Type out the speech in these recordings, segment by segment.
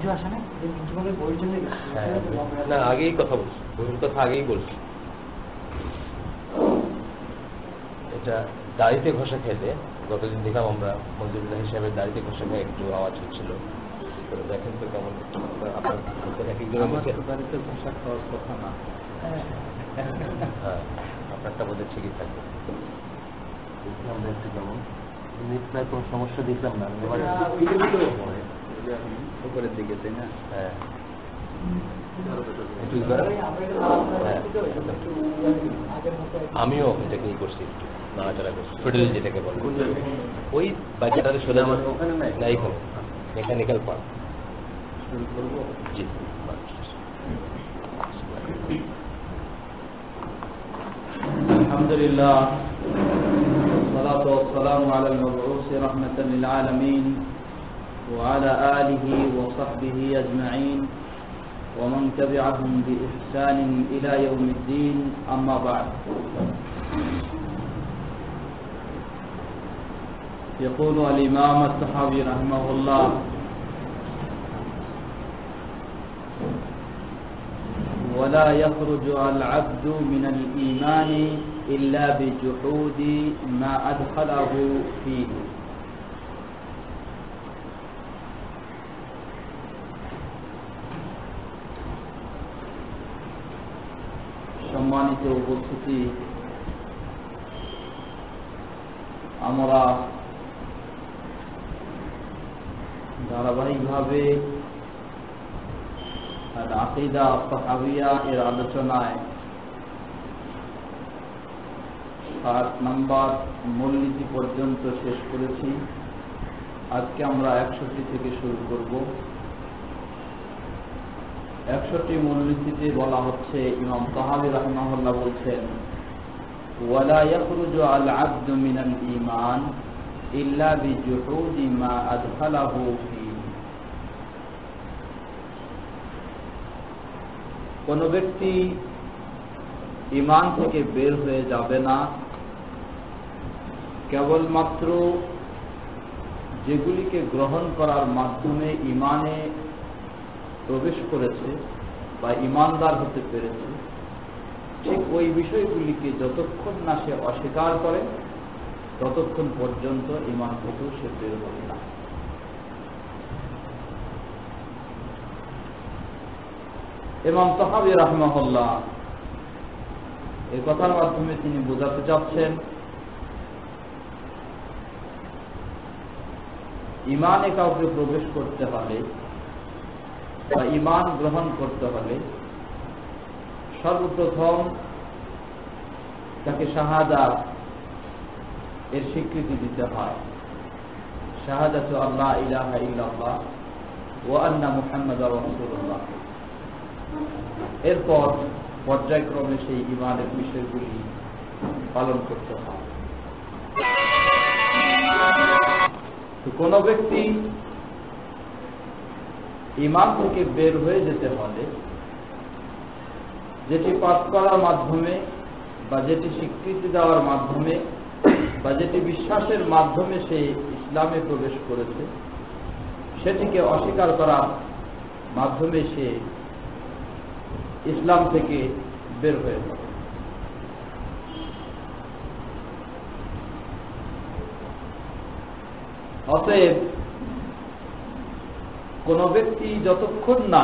কিছু আসে না, কিছু বলে বইয়ের জন্য না, আগেই কথা বলছি, বইয়ের কথা আগেই বলছি। এটা দাড়িতে ঘষা খেলে, গতদিন দেখলাম আমরা মঞ্জুরুল্লাহ হিসাবে দাড়িতে ঘষা খেয়ে একটু আওয়াজ হচ্ছিল, দেখেন তো কেমন আপনার দাড়িতে ঘষা খাওয়ার কথা না। হ্যাঁ, আপনারটা বোধহয় ঠিকই থাকবে। দেখলাম দেখতে কেমন প্রায় কোনো সমস্যা দেখলাম না, উপরের দিকে, তাই না? হ্যাঁ, আমিও এটাকেই করছি, একটু নাড়াচাড়া করছি, ফেডারেল যেটাকে বলে, ওই বাচ্চাটাতে সোজা ওখানে নাই, মেকানিক্যাল পার্ট। জি, আলহামদুলিল্লাহ, والصلاة والسلام على المبعوث رحمة للعالمين وعلى آله وصحبه أجمعين ومن تبعهم بإحسان إلى يوم الدين. أما بعد، يقول الإمام الطحاوي رحمه الله: ولا يخرج العبد من الإيمان إلا بجحود ما أدخله فيه. সম্মানিত উপস্থিতি, আমরা ধারাবাহিকভাবে আকীদা তাহাউইয়া এর আলোচনায় 7 নম্বর মূলনীতি পর্যন্ত শেষ করেছি। আজকে আমরা 61 থেকে শুরু করব। 61 মূলনীতিতে বলা হচ্ছে, ইমাম তাহাবী রাহিমাহুল্লাহ বলছেন, ওয়ালা ইয়াখরুজু আল আবদু মিনাল ঈমান ইল্লা বিজুহুদি মা আদখালাহু ফি। কোন ব্যক্তি ঈমান থেকে বের হয়ে যাবে না কেবলমাত্র যেগুলিকে গ্রহণ করার মাধ্যমে ঈমানে প্রবেশ করেছে বা ঈমানদার হতে পেরেছে, ঠিক ওই বিষয়গুলিকে যতক্ষণ না সে অস্বীকার করে ততক্ষণ পর্যন্ত ঈমান থেকেও সে বের হবে না। ইমাম তাহাবী রাহিমাহুল্লাহ এই কথার মাধ্যমে তিনি বোঝাতে চাচ্ছেন, ঈমানে কাউকে প্রবেশ করতে হলে বা ঈমান গ্রহণ করতে হলে সর্বপ্রথম তাকে শাহাদাত এর স্বীকৃতি দিতে হয়। শাহাদাতু আল্লা ইলাহা ইল্লাল্লাহ ওয়া আন্না মুহাম্মাদার রাসূলুল্লাহ। এরপর পর্যায়ক্রমে সেই ঈমানের বিষয়গুলি পালন করতে হয়। তো কোনো ব্যক্তি ঈমান থেকে বের হয়ে যেতে হলে যেটি পাঠ করার মাধ্যমে বা যেটি স্বীকৃতি দেওয়ার মাধ্যমে বা যেটি বিশ্বাসের মাধ্যমে সে ইসলামে প্রবেশ করেছে, সেটিকে অস্বীকার করার মাধ্যমে সে ইসলাম থেকে বের হয়ে যাবে। অতএব কোন ব্যক্তি যতক্ষণ না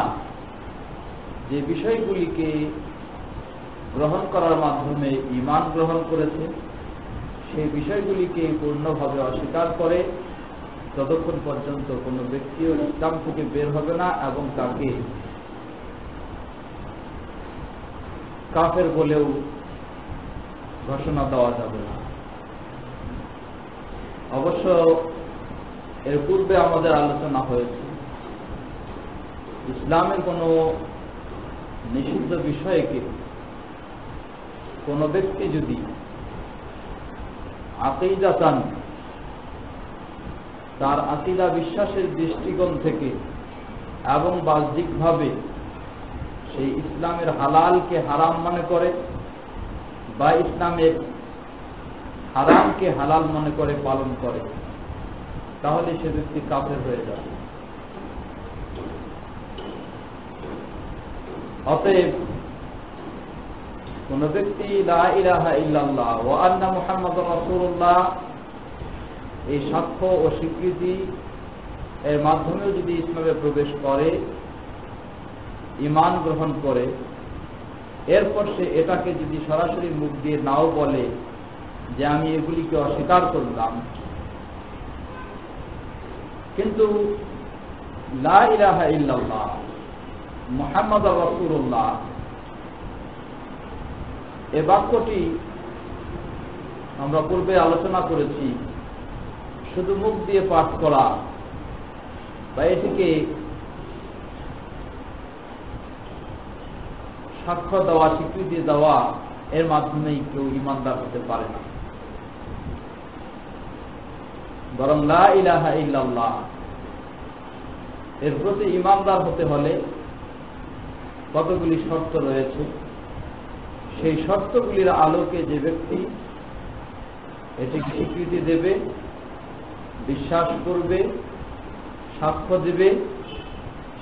যে বিষয়গুলিকে গ্রহণ করার মাধ্যমে ঈমান গ্রহণ করেছে সেই বিষয়গুলিকে পূর্ণভাবে অস্বীকার করে, ততক্ষণ পর্যন্ত কোনো ব্যক্তিও ইসলাম থেকে বের হবে না এবং তাকে কাফের বলেও ঘোষণা দেওয়া যাবে না। অবশ্য এর পূর্বে আমাদের আলোচনা হয়েছে, ইসলামের কোনো নিষিদ্ধ বিষয়কে কোনো ব্যক্তি যদি আকীদাতান তার আকীদা বিশ্বাসের দৃষ্টিকোণ থেকে এবং বাহ্যিকভাবে সেই ইসলামের হালালকে হারাম মনে করে বা ইসলামের হারামকে হালাল মনে করে পালন করে, তাহলে সে ব্যক্তি কাফের হয়ে যাবে। অতএব কোন ব্যক্তি লা ইলাহা ইল্লাল্লাহ ওয়া আন্না মুহাম্মাদুর রাসূলুল্লাহ এই সাক্ষ্য ও স্বীকৃতি এর মাধ্যমেও যদি ইসলামে প্রবেশ করে, ঈমান গ্রহণ করে, এরপর সে এটাকে যদি সরাসরি মুখ দিয়ে নাও বলে যে আমি এগুলিকে অস্বীকার করলাম, কিন্তু লা ইলাহা ইল্লাল্লাহ মুহাম্মাদুর রাসূলুল্লাহ এ বাক্যটি আমরা পূর্বে আলোচনা করেছি, শুধু মুখ দিয়ে পাঠ করা বা এটিকে সাক্ষ্য দেওয়া, স্বীকৃতি দেওয়া এর মাধ্যমেই কেউ ঈমানদার হতে পারে না। বরং লা ইলাহা ইল্লাল্লাহ এর প্রতি ঈমানদার হতে হলে কতগুলি শর্ত রয়েছে। সেই শর্তগুলির আলোকে যে ব্যক্তি এটিকে স্বীকৃতি দেবে, বিশ্বাস করবে, সাক্ষ্য দেবে,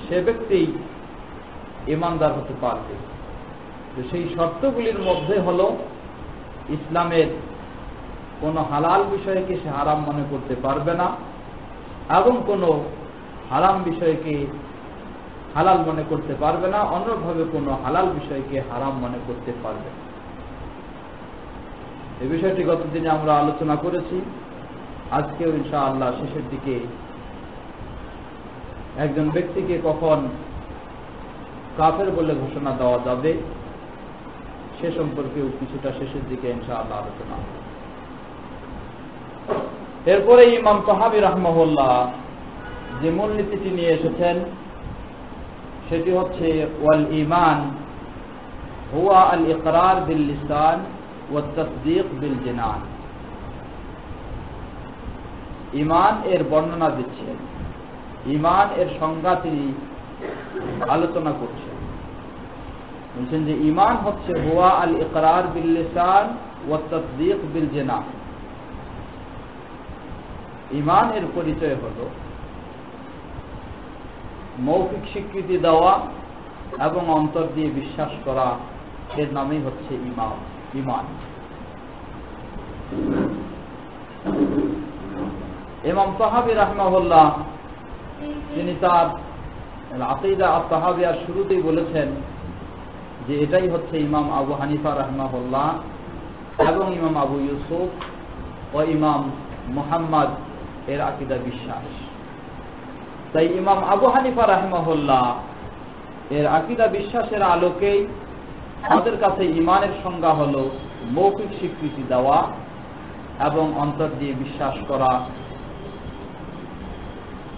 সে ব্যক্তি ঈমানদার হতে পারবে। তো সেই শর্তগুলির মধ্যে হল ইসলামের কোনো হালাল বিষয়কে সে হারাম মনে করতে পারবে না এবং কোনো হারাম বিষয়কে হালাল মনে করতে পারবে না, অন্যভাবে কোনো হালাল বিষয়কে হারাম মনে করতে পারবে না। এই বিষয়টি গতদিনে আমরা আলোচনা করেছি। আজকেও ইনশাআল্লাহ শেষের দিকে একজন ব্যক্তিকে কখন কাফের বলে ঘোষণা দেওয়া যাবে সে সম্পর্কেও কিছুটা শেষের দিকে ইনশাআল্লাহ আলোচনা। এরপরে ইমাম তাহাবী রাহমাহুল্লাহ যে মূলনীতিটি নিয়ে এসেছেন সেটি হচ্ছে ওয়াল ঈমান হুয়া আল ইকরার বিল লিসান ওয়া তাসদীক বিল জিনান। ঈমান এর বর্ণনা দিচ্ছেন, ঈমান এর সংজ্ঞা তিনি আলোচনা করছেন। বলছেন যে ঈমান হচ্ছে হুয়া আল ইকরার বিল লিসান ওয়া তাসদীক বিল জিনান। ঈমান এর পরিচয় হলো মৌখিক স্বীকৃতি দেওয়া এবং অন্তর দিয়ে বিশ্বাস করা, এর নামই হচ্ছে ঈমান। ইমাম তাহাবী রাহমাহুল্লাহ তিনি তার আকীদা আত-তাহাবিয়ার শুরুতেই বলেছেন যে এটাই হচ্ছে ইমাম আবু হানিফা রাহমাহুল্লাহ এবং ইমাম আবু ইউসুফ ও ইমাম মুহাম্মদ এর আকীদা বিশ্বাস। তাই ইমাম আবু হানিফা রাহমাহুল্লাহ এর আকীদা বিশ্বাসের আলোকেই আমাদের কাছে ঈমানের সংজ্ঞা হলো মৌখিক স্বীকৃতি দেওয়া এবং অন্তর দিয়ে বিশ্বাস করা।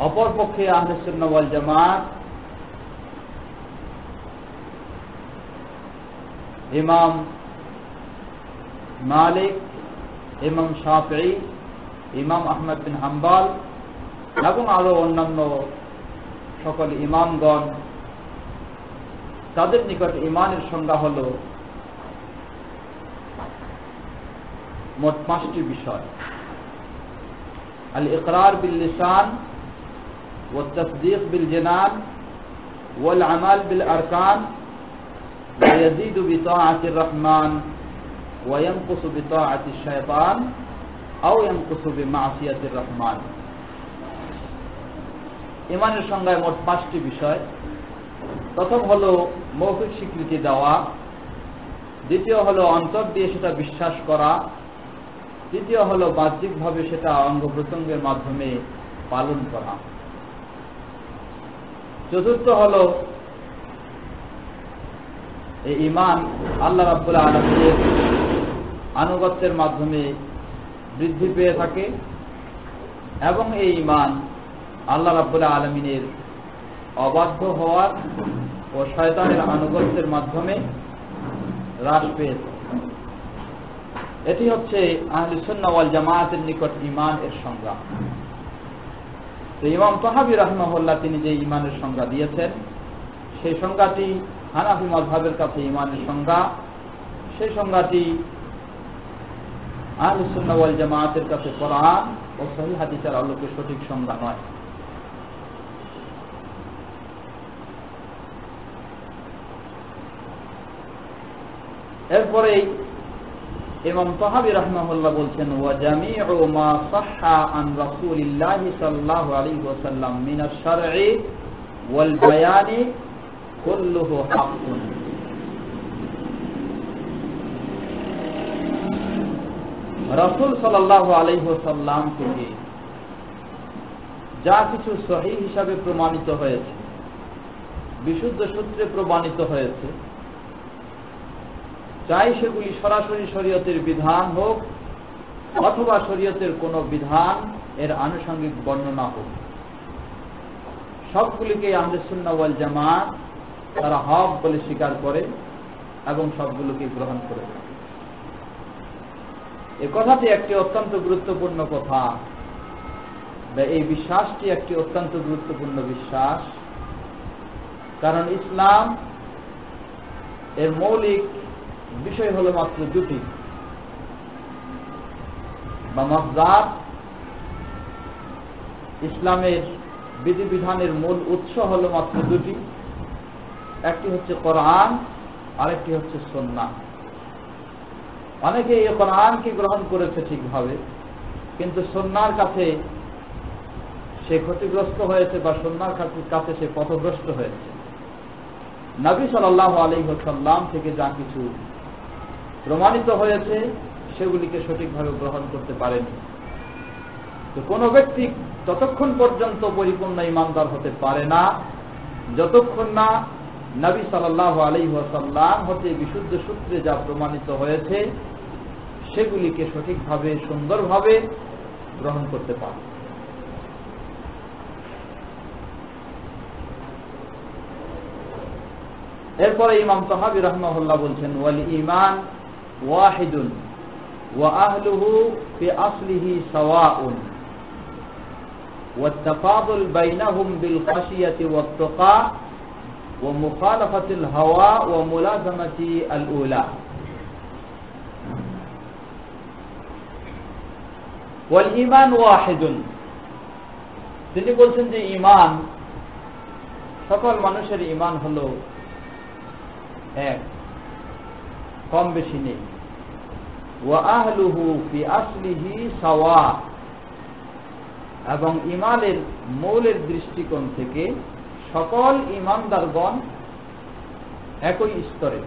অপরপক্ষে আহলে সুন্নাহ ওয়াল জামাত ইমাম মালিক, ইমাম শাফিঈ, ইমাম আহমদ বিন হাম্বল এবং আরো অন্যান্য সকল ইমামগণ, তাদের নিকট ঈমানের সংজ্ঞা হল মোট 5টি বিষয়। আল ইকরার বিল লিসান ওয়া তাসদীক বিল জিনান ওয়াল আমাল বিল আরকান ওয়া ইয়াজিদু বিতাআতির রহমান ওয়া ইয়ানকুসু বিতাআতিশ শায়তান আও ইয়ানকুসু বিমাসিয়াতির রহমান। ঈমানের সংজ্ঞায় মোট 5টি বিষয়। প্রথম হলো মৌখিক স্বীকৃতি দেওয়া, দ্বিতীয় হলো অন্তর দিয়ে সেটা বিশ্বাস করা, তৃতীয় হলো বাহ্যিকভাবে সেটা অঙ্গ প্রত্যঙ্গের মাধ্যমে পালন করা, চতুর্থ হলো এই ঈমান আল্লাহ রাব্বুল আলামিনের আনুগত্যের মাধ্যমে বৃদ্ধি পেয়ে থাকে এবং এই ঈমান আল্লাহ রাব্বুল আলামিনের অবাধ্য হওয়ার ও শয়তানের আনুগত্যের মাধ্যমে হ্রাস পেয়েছে। এটি হচ্ছে আহলে সুন্নাহ ওয়াল জামাতের নিকট ঈমান এর সংজ্ঞা। তো ইমাম তাহাবী রাহমাহুল্লাহ তিনি যে ঈমানের সংজ্ঞা দিয়েছেন সেই সংজ্ঞাটি হানাফি মাযহাবের কাছে ঈমানের সংজ্ঞা, সেই সংজ্ঞাটি আহলে সুন্নাহ ওয়াল জামাতের কাছে কোরআন ও সহিহ হাদিসের আলোকে সঠিক সংজ্ঞা নয়। এরপরেই ইমাম তাহাবী রাহিমাহুল্লাহ বলছেন ওয়া জামিউ মা সাহহা আন রাসূলিল্লাহি সাল্লাল্লাহু আলাইহি ওয়াসাল্লাম মিনাশ শারঈ ওয়াল বায়ানি কুল্লুহু হাক্কুন। রাসূল সাল্লাল্লাহু আলাইহি ওয়াসাল্লাম থেকে যা কিছু সহিহ হিসাবে প্রমাণিত হয়েছে, বিশুদ্ধ সূত্রে প্রমাণিত হয়েছে, চাই সেগুলি সরাসরি শরীয়তের বিধান হোক অথবা শরীয়তের কোনো বিধান এর আনুষঙ্গিক বর্ণনা হোক, সবগুলিকে আহলে সুন্নাহ ওয়াল জামাত তারা হক বলে স্বীকার করে এবং সবগুলোকে গ্রহণ করে। এই কথাটি একটি অত্যন্ত গুরুত্বপূর্ণ কথা, এই বিশ্বাসটি একটি অত্যন্ত গুরুত্বপূর্ণ বিশ্বাস। কারণ ইসলাম এর মৌলিক বিষয় হলো মাত্র দুটি, বা মাসদার। ইসলামের বিধিবিধানের মূল উৎস হলো মাত্র দুটি, একটি হচ্ছে কোরআন, আরেকটি হচ্ছে সুন্নাহ। অনেকে এই কোরআনকে গ্রহণ করেছে ঠিকভাবে, কিন্তু সুন্নাহর কাছে সে ক্ষতিগ্রস্ত হয়েছে বা সুন্নাহর কাছে সে পথভ্রষ্ট হয়েছে। নবী সাল্লাল্লাহু আলাইহি ওয়াসাল্লাম থেকে যা কিছু প্রমাণিত হয়েছে সেগুলিকে সঠিকভাবে গ্রহণ করতে পারেনি। তো কোনো ব্যক্তি ততক্ষণ পর্যন্ত পরিপূর্ণ ঈমানদার হতে পারে না যতক্ষণ না নবী সাল্লাল্লাহু আলাইহি ওয়াসাল্লাম হতে বিশুদ্ধ সূত্রে যা প্রমাণিত হয়েছে সেগুলিকে সঠিকভাবে সুন্দরভাবে গ্রহণ করতে পারে। এরপরে ইমাম তাহাবী রাহিমাহুল্লাহ বলছেন ওয়াল ঈমান ওয়াহিদুন ওয়া আহলুহু ফি আসলিহি সাওয়াউন ওয়াত তাফাদুল বাইনাহুম বিল খাশিয়াতি ওয়াত তাকা ওয়া মুখালাফাতিল হাওয়া ওয়া মুলাযামাতি আল উলা। ওয়াল ঈমান ওয়াহিদুন, তিনি বলছেন যে ঈমান, সকল মানুষের ঈমান হলো এক, কম বেশি নেই। ওয়া আহলুহু ফি আসলিহি সাওয়া, এবং ঈমানের মৌলের দৃষ্টিকোণ থেকে সকল ঈমানদারগণ একই স্তরের।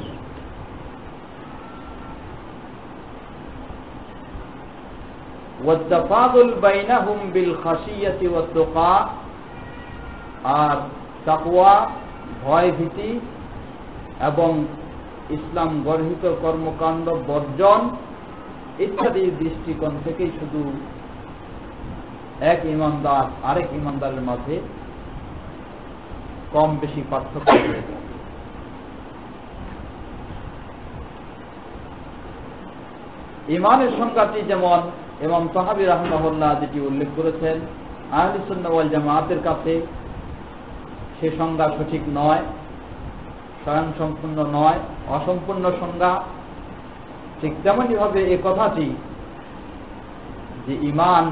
ওয়াত-তাফাদুল বাইনাহুম বিল খাশিয়াতি ওয়াত তাকা, আর তাকওয়া ভয় ভীতি এবং ইসলাম গর্হিত কর্মকাণ্ড বর্জন ইত্যাদি দৃষ্টিকোণ থেকেই শুধু এক ঈমানদার আরেক ঈমানদারের মাঝে কম বেশি পার্থক্য রয়েছে। ঈমানের সংজ্ঞাটি যেমন ইমাম তাহাবী রাহিমাহুল্লাহ যেটি উল্লেখ করেছেন, আহলে সুন্নাহ ওয়াল জামাতের কাছে সে সংজ্ঞা সঠিক নয়, স্বয়ংসম্পূর্ণ নয়, অসম্পূর্ণ সংজ্ঞা। ঠিক তেমনি ভাবে এই কথাটি যে ঈমান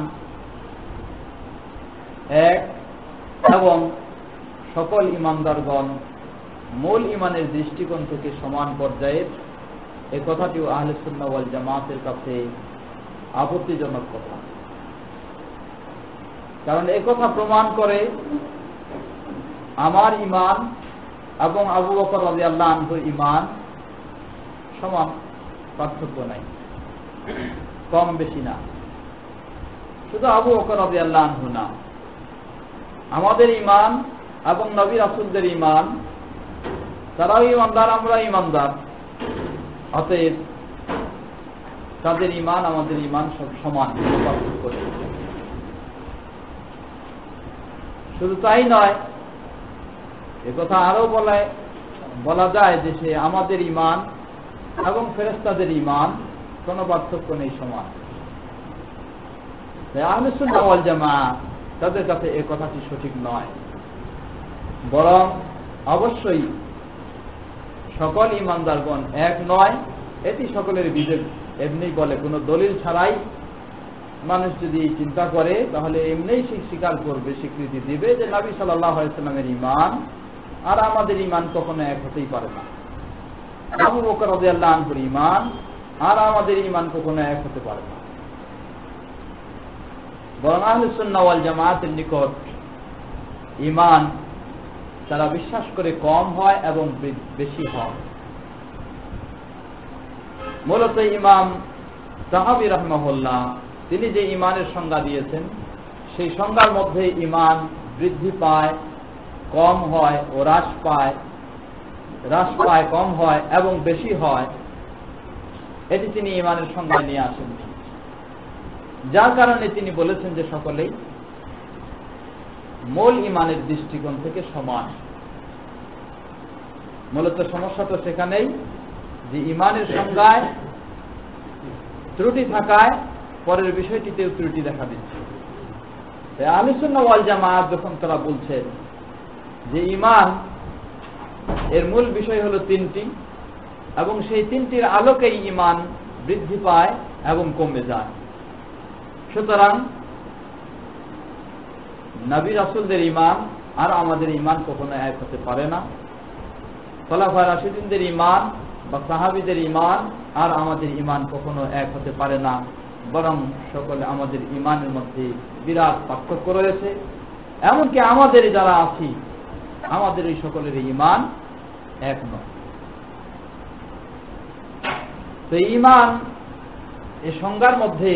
এক এবং সকল ঈমানদারগণ মূল ঈমানের দৃষ্টিকোণ থেকে সমান পর্যায়ের, এই কথাটিও আহলে সুন্নাহ ওয়াল জামাতের কাছে আপত্তিজনক কথা। কারণ এই কথা প্রমাণ করে আমার ঈমান এবং আবু বকর রাদিয়াল্লাহু আনহুর ঈমান সমান, পার্থক্য নাই, কম বেশি না। শুধু আবু বকর রাদিয়াল্লাহু আনহু না, আমাদের ঈমান এবং নবী রাসূলদের ঈমান, তারাও ঈমানদার, আমরা ঈমানদার, অতএব তাদের ঈমান আমাদের ঈমান সব সমান, পার্থক্য নেই। শুধু তাই নয়, একথা আরো বলা যায় যে সে আমাদের ঈমান এবং ফেরেশতাদের ঈমান কোনো পার্থক্য নেই, সমান। আহলে সুন্নাহ ওয়াল জামাত তাদের কাছে এই কথাটি সঠিক নয়, বরং অবশ্যই সকল ঈমানদারগণ এক নয়, এটি সকলের বিবেক এমনি বলে। কোনো দলিল ছাড়াই মানুষ যদি চিন্তা করে তাহলে এমনিই স্বীকার করবে, স্বীকৃতি দিবে যে নবী সাল্লাল্লাহু আলাইহি ওয়াসাল্লামের ঈমান আর আমাদের ঈমান কখনো এক হতেই পারে না। আবু বকর রাদিয়াল্লাহু আনহুর ঈমান আর আমাদের ঈমান কখনো এক হতে পারে না। বরং আহলুস সুন্নাহ ওয়াল জামাতের নিকট ঈমান তারা বিশ্বাস করে কম হয় এবং বেশি হয়। মূলত ইমাম তাহাবী রাহমাহুল্লাহ তিনি যে ঈমানের সংজ্ঞা দিয়েছেন সেই সংজ্ঞার মধ্যে ঈমান বৃদ্ধি পায়, কম হয় ও হ্রাস পায়, কম হয় এবং বেশি হয়, এটি তিনি ঈমানের সংজ্ঞায় নিয়ে আসেন। যার কারণে তিনি বলেছেন যে সকলেই মূল ঈমানের দৃষ্টিকোণ থেকে সমান। মূলত সমস্যা তো সেখানেই যে ঈমানের সংজ্ঞায় ত্রুটি থাকায় পরের বিষয়টিতেও ত্রুটি দেখা দিচ্ছে। আহলুস সুন্নাহ ওয়াল জামাত যখন তারা বলছেন যে ঈমান এর মূল বিষয় হলো তিনটি এবং সেই তিনটির আলোকেই ঈমান বৃদ্ধি পায় এবং কমে যায়, সুতরাং নবী রাসূলদের ঈমান আর আমাদের ঈমান কখনো এক হতে পারে না। খোলাফায়ে রাশিদিনদের ঈমান বা সাহাবীদের ঈমান আর আমাদের ঈমান কখনো এক হতে পারে না, বরং সকলে আমাদের ঈমানের মধ্যে বিরাট পার্থক্য রয়েছে। এমনকি আমাদের যারা আছি আমাদের এই সকলের ঈমান এক নয়। তো ঈমান এই সংজ্ঞার মধ্যে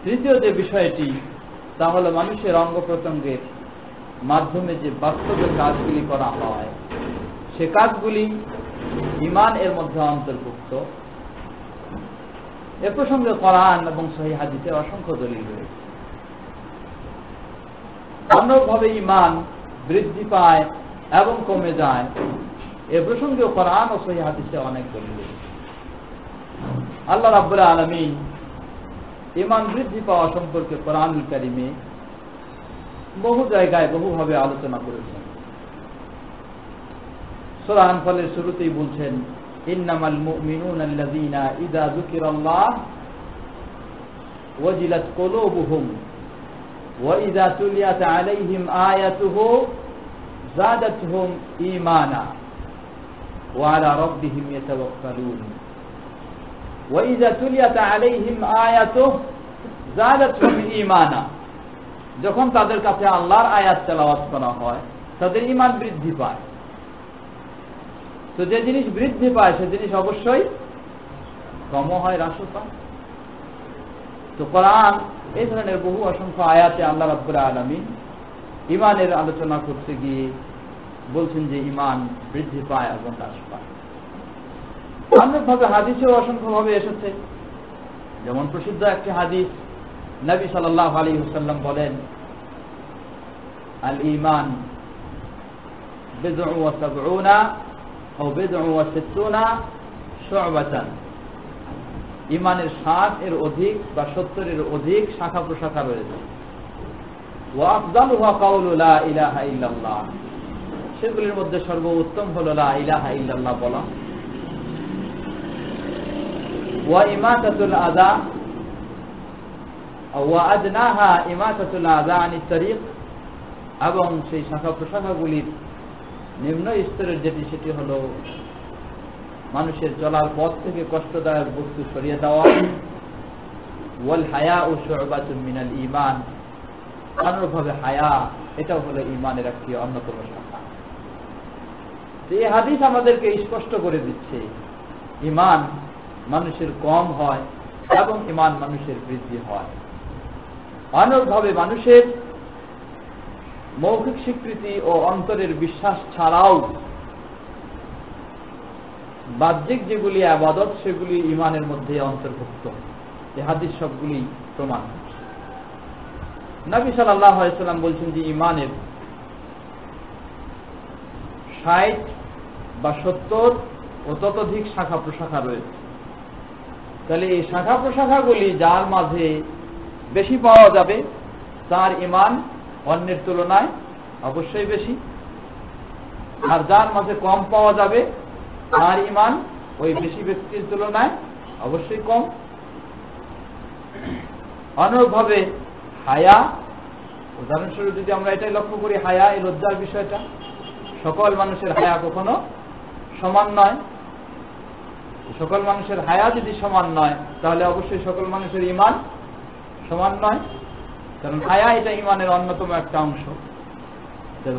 তৃতীয় যে বিষয়টি তা হলো মানুষের অঙ্গ প্রত্যঙ্গের মাধ্যমে যে বাস্তবে কাজগুলি করা হয় সে কাজগুলি ঈমান এর মধ্যে অন্তর্ভুক্ত। এ প্রসঙ্গে কোরআন এবং সহিহ হাদিসে অসংখ্য দলিল রয়েছে। অন্যভাবে ঈমান বৃদ্ধি পায় এবং কমে যায় এ প্রসঙ্গে কোরআন ও সহিহ হাদিসে অনেক দলিল রয়েছে। আল্লাহ রাব্বুল আলামিন ঈমান বৃদ্ধি পাওয়া সম্পর্কে কোরআনুল কারীমে বহু জায়গায় বহুভাবে আলোচনা করেছেন। সূরা আনফালের শুরুতেই বলছেন ইন্নামাল মুমিনুনা আল্লাযীনা ইযা যুকিরাল্লাহ ওয়াজিলাত কুলুবুহুম ওয়া ইযা তুলিয়াত আলাইহিম আয়াতুহু যাদাতহুম ঈমানা ওয়া আলা রাব্বিহিম ইয়াতাওয়াক্কালুন ওয়া ইযা তুলিয়াত আলাইহিম আয়াতুহু যাদাতহুম ঈমানা। যখন তাদের কাছে আল্লাহর আয়াত তেলাওয়াত করা হয় তাদের ঈমান বৃদ্ধি পায়। তো যে জিনিস বৃদ্ধি পায় সে জিনিস অবশ্যই কম হয়, হ্রাস পায়। তো কোরআন এই ধরনের বহু অসংখ্য আয়াতে আল্লাহ রাব্বুল আলামিন ঈমানের আলোচনা করতে গিয়ে বলছেন যে ঈমান বৃদ্ধি পায় এবং হ্রাস পায়। অন্যভাবে হাদিসেও অসংখ্যভাবে এসেছে। যেমন প্রসিদ্ধ একটি হাদিস, নবী সাল্লাল্লাহু আলাইহি ওয়াসাল্লাম বলেন আল ঈমান বিদ'উ ওয়া সাব'উনা আও বিদ'উ ওয়া সিত্তুনা শু'বাতান। ঈমানের 60 এর অধিক বা 70 এর অধিক শাখা প্রশাখা রয়েছে। ওয়া আফদালুহা কাউলু লা ইলাহা ইল্লাল্লাহ। সেগুলির মধ্যে সর্বোত্তম হলো লা ইলাহা ইল্লাল্লাহ বলা। ওয়া ইমাতাতুল আযা ওয়া আদনাহা ইমাতাতুল আযা আনিত তারিক। এবং সেই শাখা প্রশাখাগুলির নিম্ন স্তরের যেটি সেটি হলো মানুষের চলার পথ থেকে কষ্টদায়ক বস্তু সরিয়ে দেওয়া। ওয়াল হায়াউ শু'বাতুম মিনাল ঈমান। অনুরূপভাবে হায়া এটাও হলো ঈমানের একটি অন্যতম শাখা। এই হাদিস আমাদেরকে স্পষ্ট করে দিচ্ছে ঈমান মানুষের কম হয় এবং ঈমান মানুষের বৃদ্ধি হয়। অনুরূপভাবে মানুষের মৌখিক স্বীকৃতি ও অন্তরের বিশ্বাস ছাড়াও বাহ্যিক যেগুলি ইবাদত সেগুলি ঈমানের মধ্যে অন্তর্ভুক্ত। এই হাদিস সবগুলি প্রমাণ করছে। নবী সাল্লাল্লাহু আলাইহি ওয়াসাল্লাম বলছেন যে ঈমানের 60 বা 70 ও ততোধিক শাখা প্রশাখা রয়েছে। তাহলে এই শাখা প্রশাখাগুলি যার মাঝে বেশি পাওয়া যাবে তার ঈমান অন্যের তুলনায় অবশ্যই বেশি, আর যার মাঝে কম পাওয়া যাবে তার ঈমান ওই বেশি ব্যক্তির তুলনায় অবশ্যই কম। অনুরূপভাবে হায়া, উদাহরণস্বরূপ যদি আমরা এটাই লক্ষ্য করি, হায়া এই লজ্জার বিষয়টা সকল মানুষের হায়া কখনো সমান নয়। সকল মানুষের হায়া যদি সমান নয় তাহলে অবশ্যই সকল মানুষের ঈমান সমান নয়, কারণ হায়া এটা ঈমানের অন্যতম একটা অংশ।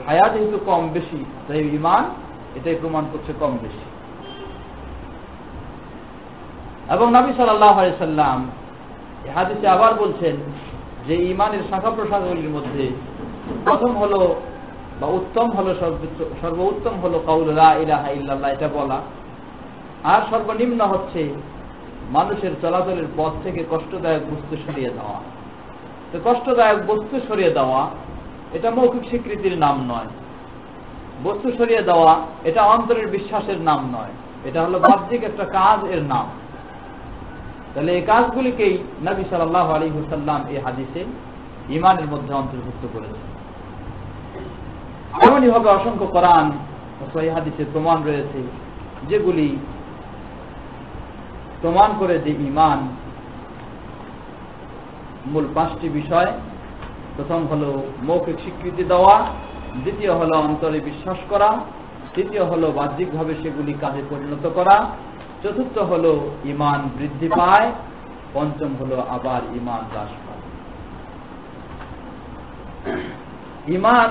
হায়া যেহেতু কম বেশি, তাই ঈমান এটাই প্রমাণ করছে কম বেশি। এবং নবী সাল্লাল্লাহু আলাইহি সাল্লাম এই হাদিসে আবার বলছেন যে ঈমানের শাখা প্রশাখাগুলির মধ্যে প্রথম হলো বা উত্তম হলো, সর্বোত্তম হলো কাউল লা ইলাহা ইল্লাল্লাহ, এটা বলা। আর সর্বনিম্ন হচ্ছে মানুষের চলাচলের পথ থেকে কষ্টদায়ক বস্তু সরিয়ে দেওয়া। তো কষ্টদায়ক বস্তু সরিয়ে দেওয়া এটা মৌখিক স্বীকৃতির নাম নয়, বস্তু সরিয়ে দেওয়া এটা অন্তরের বিশ্বাসের নাম নয়, এটা হলো বাহ্যিক একটা কাজ এর নাম। তাহলে এই কাজগুলিকেই নবী সাল্লাল্লাহু আলাইহি ওয়াসাল্লাম এই হাদিসে ঈমানের মধ্যে অন্তর্ভুক্ত করেছেন। এমনই ভাবে অসংখ্য কোরআন ও সহিহ হাদিসের প্রমাণ রয়েছে যেগুলি প্রমাণ করে যে ঈমান মূল 5টি বিষয়। প্রথম হলো মৌখিক স্বীকৃতি দেওয়া, দ্বিতীয় হলো অন্তরে বিশ্বাস করা, তৃতীয় হলো বাহ্যিকভাবে সেগুলি কাজে পরিণত করা, চতুর্থ হলো ঈমান বৃদ্ধি পায়, পঞ্চম হলো আবার ঈমান হ্রাস পায়। ঈমান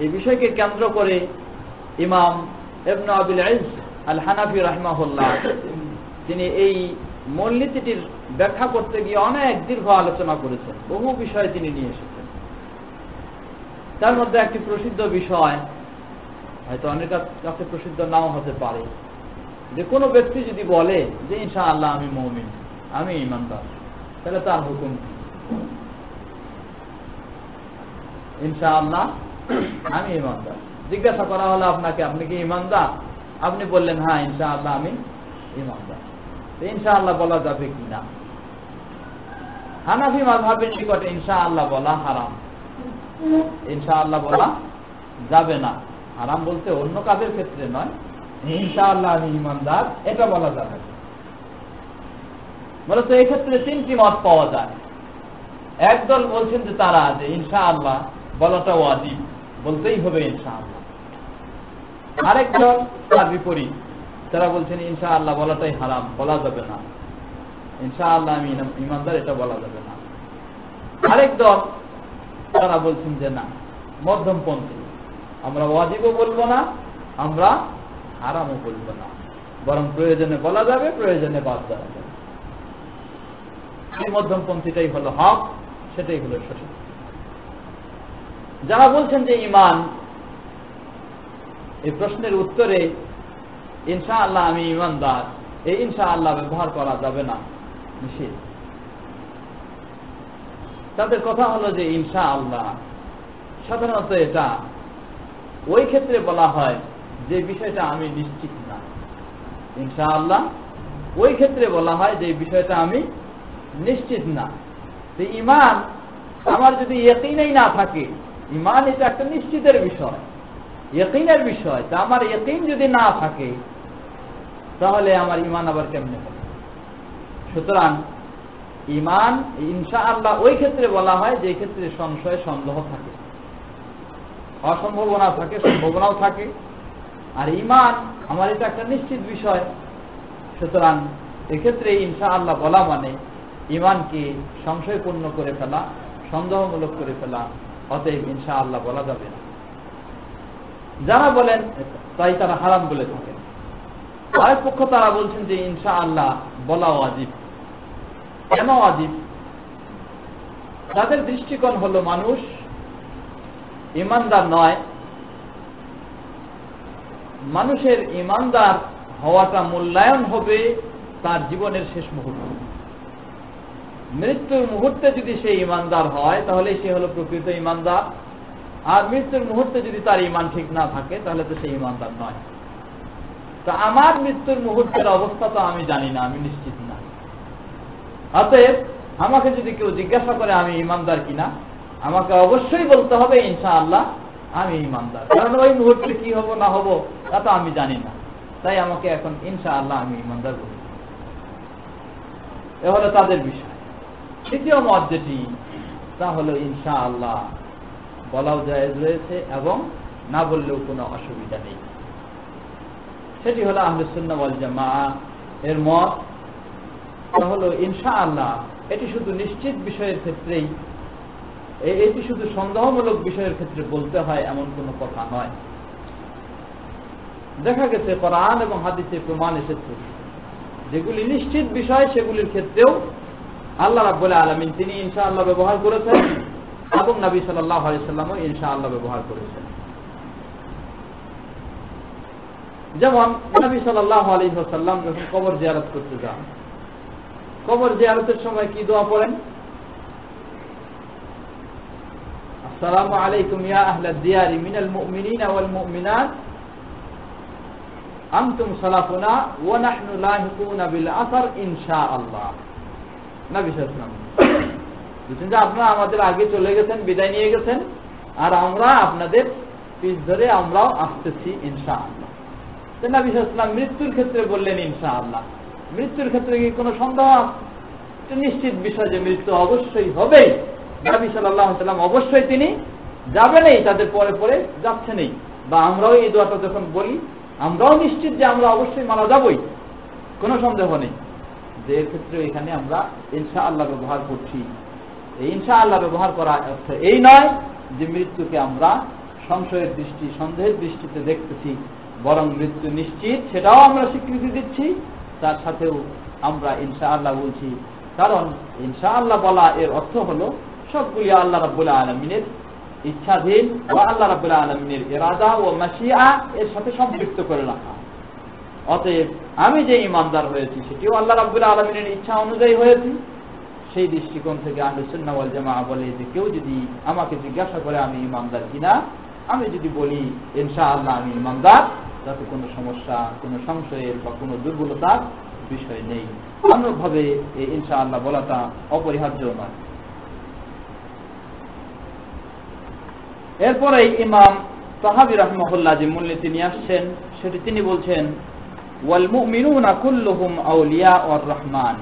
এই বিষয়কে কেন্দ্র করে ইমাম ইবনে আবিল ইজ আল হানাফি রাহিমাহুল্লাহ তিনি এই মূলনীতিটির ব্যাখ্যা করতে গিয়ে অনেক দীর্ঘ আলোচনা করেছেন, বহু বিষয় তিনি নিয়ে এসেছেন। তার মধ্যে একটি প্রসিদ্ধ বিষয়, হয়তো অনেকের কাছে প্রসিদ্ধ নাও হতে পারে, যে কোনো ব্যক্তি যদি বলে যে ইনশাআল্লাহ আমি মুমিন, আমি ঈমানদার, তাহলে তার হুকুম কি? ইনশাআল্লাহ আমি ঈমানদার। জিজ্ঞাসা করা হলো আপনাকে, আপনি কি ঈমানদার? আপনি বললেন হ্যাঁ ইনশাআল্লাহ আমি ঈমানদার। ইনশাআল্লাহ বলা যাবে কিনা? হানাফি মাযহাবের নিকটে ইনশাআল্লাহ বলা হারাম, ইনশাআল্লাহ বলা যাবে না। হারাম বলতে অন্য কাজের ক্ষেত্রে নয়, ইনশাআল্লাহ আমি ঈমানদার এটা বলা যাবে না। মূলত এই ক্ষেত্রে 3টি মত পাওয়া যায়। একদল বলছেন যে তারা যে ইনশাআল্লাহ বলাটা ওয়াজিব, বলতেই হবে ইনশাআল্লাহ। আরেক দল তার বিপরীত, তারা বলছেন ইনশাআল্লাহ বলাটাই হারাম, বলা যাবে না, ইনশাআল্লাহ আমি ঈমানদার এটা বলা যাবে না। আরেক দল তারা বলছেন যে না, মধ্যমপন্থী, আমরা ওয়াজিবও বলবো না, আমরা হারামও বলবো না, বরং প্রয়োজনে বলা যাবে, প্রয়োজনে বাদ দেওয়া যাবে। এই মধ্যমপন্থীটাই হলো হক, সেটাই হলো সঠিক। যারা বলছেন যে ঈমান, এই প্রশ্নের উত্তরে ইনশাআল্লাহ আমি ঈমানদার, এই ইনশাআল্লাহ ব্যবহার করা যাবে না, নিষেধ। তাদের কথা হলো যে ইনশাআল্লাহ সাধারণত এটা ওই ক্ষেত্রে বলা হয় যে বিষয়টা আমি নিশ্চিত না। ইনশাআল্লাহ ওই ক্ষেত্রে বলা হয় যে বিষয়টা আমি নিশ্চিত না। তো ঈমান আমার যদি ইয়াকিনই না থাকে, ঈমান এটা একটা নিশ্চিতের বিষয়, ইয়াকিনের বিষয়, তা আমার ইয়াকিন যদি না থাকে তাহলে আমার ঈমান আবার কেমনে হবে? সুতরাং ঈমান ইনশাআল্লাহ ওই ক্ষেত্রে বলা হয় যে ক্ষেত্রে সংশয় সন্দেহ থাকে, অসম্ভাবনা থাকে, সম্ভাবনাও থাকে। আর ঈমান আমার এটা একটা নিশ্চিত বিষয়, সুতরাং এক্ষেত্রে ইনশাআল্লাহ বলা মানে ঈমানকে সংশয়পূর্ণ করে ফেলা, সন্দেহমূলক করে ফেলা, অতএব ইনশাআল্লাহ বলা যাবে না। যারা বলেন তাই তারা হারাম বলে থাকেন। আরেক পক্ষ তারা বলছেন যে ইনশাআল্লাহ বলা ওয়াজিব। কেন ওয়াজিব? তাদের দৃষ্টিকোণ হলো মানুষ ঈমানদার নয়, মানুষের ঈমানদার হওয়াটা মূল্যায়ন হবে তার জীবনের শেষ মুহূর্তে। মৃত্যুর মুহূর্তে যদি সে ঈমানদার হয় তাহলে সে হলো প্রকৃত ঈমানদার, আর মৃত্যুর মুহূর্তে যদি তার ঈমান ঠিক না থাকে তাহলে তো সে ঈমানদার নয়। তা আমার মৃত্যুর মুহূর্তের অবস্থা তো আমি জানি না, আমি নিশ্চিত না। অতএব আমাকে যদি কেউ জিজ্ঞাসা করে আমি ঈমানদার কিনা, আমাকে অবশ্যই বলতে হবে ইনশাআল্লাহ আমি ঈমানদার, কারণ ওই মুহূর্তে কি হবো না হবো তা তো আমি জানি না। তাই আমাকে এখন ইনশাআল্লাহ আমি ঈমানদার বলি। এ হলো তাদের বিষয়। তৃতীয় মত যেটি, তা হলো ইনশাআল্লাহ বলাও জায়েজ রয়েছে এবং না বললেও কোনো অসুবিধা নেই। সেটি হলো আহলুস সুন্নাহ ওয়াল জামাআহ এর মত। হলো ইনশাআল্লাহ এটি শুধু নিশ্চিত বিষয়ের ক্ষেত্রেই, এটি শুধু সন্দেহমূলক বিষয়ের ক্ষেত্রে বলতে হয় এমন কোনো কথা নয়। দেখা গেছে কোরআন এবং হাদিসে প্রমাণ এসেছে যেগুলি নিশ্চিত বিষয় সেগুলির ক্ষেত্রেও আল্লাহ রাব্বুল আলামিন তিনি ইনশাআল্লাহ ব্যবহার করেছেন এবং নবী সাল্লাল্লাহু আলাইহি সাল্লামও ইনশাআল্লাহ ব্যবহার করেছেন। যেমন নবী সাল্লাল্লাহু আলাইহি ওয়াসাল্লাম যখন কবর জিয়ারত করতে যান, কবর জিয়ারতের সময় কি দোয়া পড়েন? আসসালামু আলাইকুম ইয়া আহলাদ দিয়ারি মিনাল মুমিনিনা ওয়াল মুমিনাত আনতুম সালাফুনা ওয়া নাহনু লাহিকুনা বিল আসর ইনশাআল্লাহ। নবী সাল্লাল্লাহু আলাইহি ওয়াসাল্লাম বলেন যে আপনারা আমাদের আগে চলে গেছেন, বিদায় নিয়ে গেছেন, আর আমরা আপনাদের পিছ ধরে আমরাও আসতেছি ইনশাআল্লাহ। তো নবী সাল্লাল্লাহু আলাইহি ওয়াসাল্লাম মৃত্যুর ক্ষেত্রে বললেন ইনশাআল্লাহ। মৃত্যুর ক্ষেত্রে কি কোনো সন্দেহ? নিশ্চিত বিষয় যে মৃত্যু অবশ্যই হবে। নবী সাল্লাল্লাহু আলাইহি ওয়াসাল্লাম অবশ্যই তিনি যাবেনই, তাদের পরে পরে যাচ্ছেনই। বা আমরাও এই দোয়াটা যখন বলি আমরাও নিশ্চিত যে আমরা অবশ্যই মারা যাবই, কোনো সন্দেহ নেই। যে এর ক্ষেত্রে এখানে আমরা ইনশাআল্লাহ ব্যবহার করছি। এই ইনশাআল্লাহ ব্যবহার করা অর্থ এই নয় যে মৃত্যুকে আমরা সংশয়ের দৃষ্টি, সন্দেহের দৃষ্টিতে দেখতেছি, বরং মৃত্যু নিশ্চিত সেটাও আমরা স্বীকৃতি দিচ্ছি, তার সাথেও আমরা ইনশাআল্লাহ বলছি। কারণ ইনশাআল্লাহ বলা এর অর্থ হলো সবগুলি আল্লাহ রাব্বুল আলামিনের ইচ্ছাধীন বা আল্লাহ রাব্বুল আলামিনের ইরাদা ও মাশিয়া এর সাথে সম্পৃক্ত করে রাখা। অতএব আমি যে ঈমানদার হয়েছি সেটিও আল্লাহ রাব্বুল আলামিনের ইচ্ছা অনুযায়ী হয়েছি। সেই দৃষ্টিকোণ থেকে আহলুস সুন্নাহ ওয়াল জামাআহ বলে যে কেউ যদি আমাকে জিজ্ঞাসা করে আমি ঈমানদার কিনা, আমি যদি বলি ইনশাআল্লাহ আমি ঈমানদার, তাতে কোনো সমস্যা, কোনো সংশয়ের বা কোনো দুর্বলতার বিষয় নেই। অন্যভাবে এই ইনশাআল্লাহ বলাটা অপরিহার্য নয়। এরপরে ইমাম তাহাবী রাহিমাহুল্লাহ যে মূলনীতি নিয়ে আসছেন সেটি তিনি বলছেন ওয়াল মুমিনুনা কুল্লুহুম আউলিয়াউর রহমান।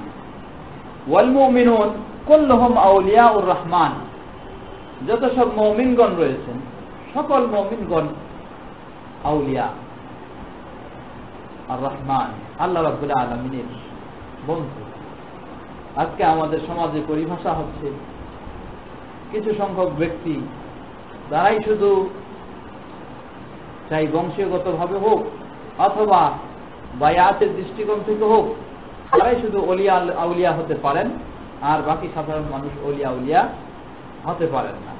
ওয়াল মুমিনুন কুল্লুহুম আউলিয়াউর রহমান, যত সব মুমিনগণ রয়েছেন সকল মুমিনগণ আউলিয়া আর রহমান, আল্লাহ রাব্বুল আলামিনের বন্ধু। আজকে আমাদের সমাজে পরিভাষা হচ্ছে কিছু সংখ্যক ব্যক্তি তারাই শুধু চাই বংশীয়গতভাবে হোক অথবা বায়াতের দৃষ্টিকোণ থেকে হোক, তারাই শুধু ওলিয়া আউলিয়া হতে পারেন, আর বাকি সাধারণ মানুষ ওলিয়া আউলিয়া হতে পারেন না।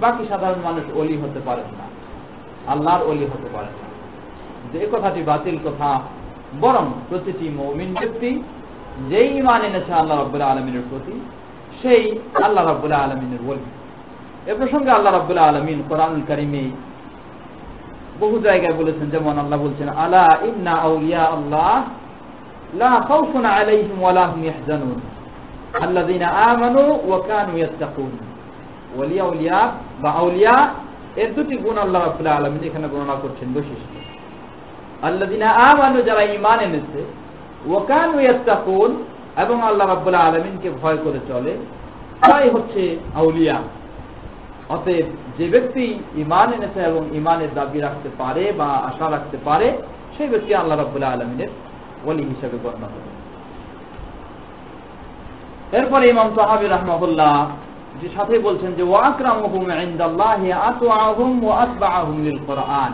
বাকি সাধারণ মানুষ ওলি হতে পারেন না, আল্লাহর ওলি হতে পারেন না। যে কথাটি বাতিল কথা, বরং প্রতিটি মুমিন ব্যক্তি যেই ঈমান এনেছে আল্লাহ রাব্বুল আলামিনের প্রতি, সেই আল্লাহ রাব্বুল আলামিনের ওলি। এ প্রসঙ্গে আল্লাহ রাব্বুল আলামিন কোরআনুল কারীমে বহু জায়গায় বলেছেন, যেমন আল্লাহ বলছেন আলা ইন্না আউলিয়া আল্লাহ লা খাউফুন আলাইহিম ওয়া লা হুম ইয়াহজানুন আল্লাযীনা আমানু ওয়া কানু ইয়াত্তাকুন। ওলিয়া আউলিয়া বা আউলিয়া এর দুটি গুণ আল্লাহ রাব্বুল আলামিন এখানে বর্ণনা করছেন, বৈশিষ্ট্য। আল্লাযীনা আমানু, যারা ঈমান এনেছে, ওয়া কানু ইয়াত্তাকুন, এবং আল্লাহ রাব্বুল আলামিনকে ভয় করে চলে, তাই হচ্ছে আউলিয়া। অতএব যে ব্যক্তি ঈমান এনেছে এবং ঈমানের দাবি রাখতে পারে বা আশা রাখতে পারে, সেই ব্যক্তি আল্লাহ রাব্বুল আলামিনের ওলি হিসেবে গণ্য হবে। এরপরে ইমাম তাহাবী রাহিমাহুল্লাহ যে সাথে বলছেন যে ওয়া আকরামুহুম ইনদাল্লাহি আতওয়াহুম ওয়া আতবাহুম লিল কোরআন।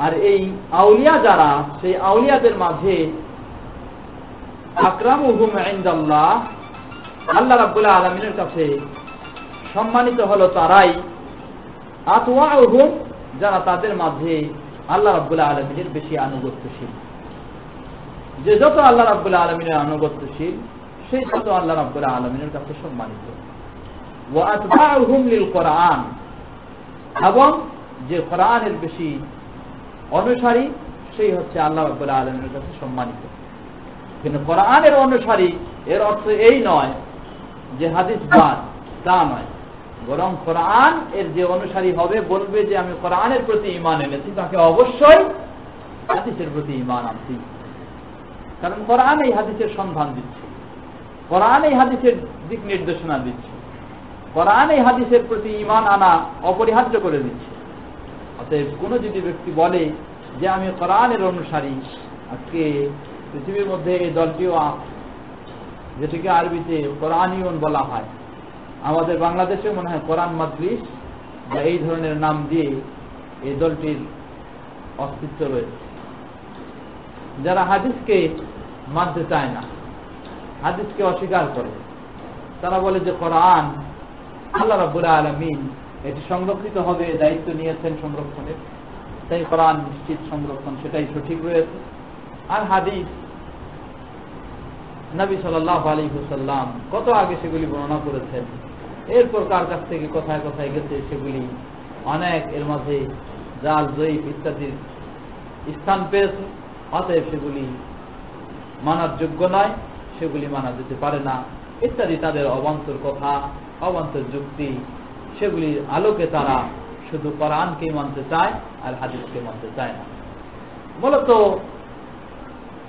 আর এই আউলিয়া যারা, সেই আউলিয়াদের মাঝে আকরামুহুম ইনদাল্লাহ, আল্লাহ রাব্বুল আলামিনের কাছে সম্মানিত হলো তারাই, আতওয়াহুম, যারা তাদের মাঝে আল্লাহ রাব্বুল আলামিনের বেশি আনুগত্যশীল। যে যত আল্লাহ রাব্বুল আলামিনের আনুগত্যশীল, সেই যত আল্লাহ রাব্বুল আলামিনের কাছে সম্মানিত। ওয়া আতবাহুম লিল কোরআন, এবং যে কোরআনের বেশি অনুসারী, সেই হচ্ছে আল্লাহ রাব্বুল আলামিনের কাছে সম্মানিত। কিন্তু কোরআনের অনুসারী এর অর্থ এই নয় যে হাদিস বাদ, তা নয়, বরং কোরআন এর যে অনুসারী হবে, বলবে যে আমি কোরআনের প্রতি ঈমান এনেছি, তাকে অবশ্যই হাদিসের প্রতি ঈমান আনছি। কারণ কোরআন এই হাদিসের সন্ধান দিচ্ছে, কোরআন এই হাদিসের দিক নির্দেশনা দিচ্ছে, কোরআন এই হাদিসের প্রতি ঈমান আনা অপরিহার্য করে দিচ্ছে। অতএব কোনো যদি ব্যক্তি বলে যে আমি কোরআনের অনুসারী, আজকে পৃথিবীর মধ্যে এই দলটিও আছে, যেটিকে আরবিতে কোরআনিয়ন বলা হয়। আমাদের বাংলাদেশে মনে হয় কোরআন মাজলিস বা এই ধরনের নাম দিয়ে এই দলটির অস্তিত্ব রয়েছে, যারা হাদিসকে মানতে চায় না, হাদিসকে অস্বীকার করে। তারা বলে যে কোরআন আল্লাহ রাব্বুল আলামিন এটি সংরক্ষিত হবে, দায়িত্ব নিয়েছেন সংরক্ষণের, তাই কোরআন নিশ্চিত সংরক্ষণ, সেটাই সঠিক রয়েছে। আর হাদিস নবী সাল্লাল্লাহু আলাইহি ওয়াসাল্লাম কত আগে সেগুলি বর্ণনা করেছেন, এরপর কার কাছ থেকে কোথায় কোথায় গেছে সেগুলি অনেক, এর মাঝে জাল জয়ীফ ইত্যাদির স্থান পেয়েছে। অতএব সেগুলি মানার যোগ্য নয়, সেগুলি মানা যেতে পারে না ইত্যাদি তাদের অবান্তর কথা, অবান্তর যুক্তি, সেগুলির আলোকে তারা শুধু কোরআনকেই মানতে চায় আর হাদিসকে মানতে চায় না। মূলত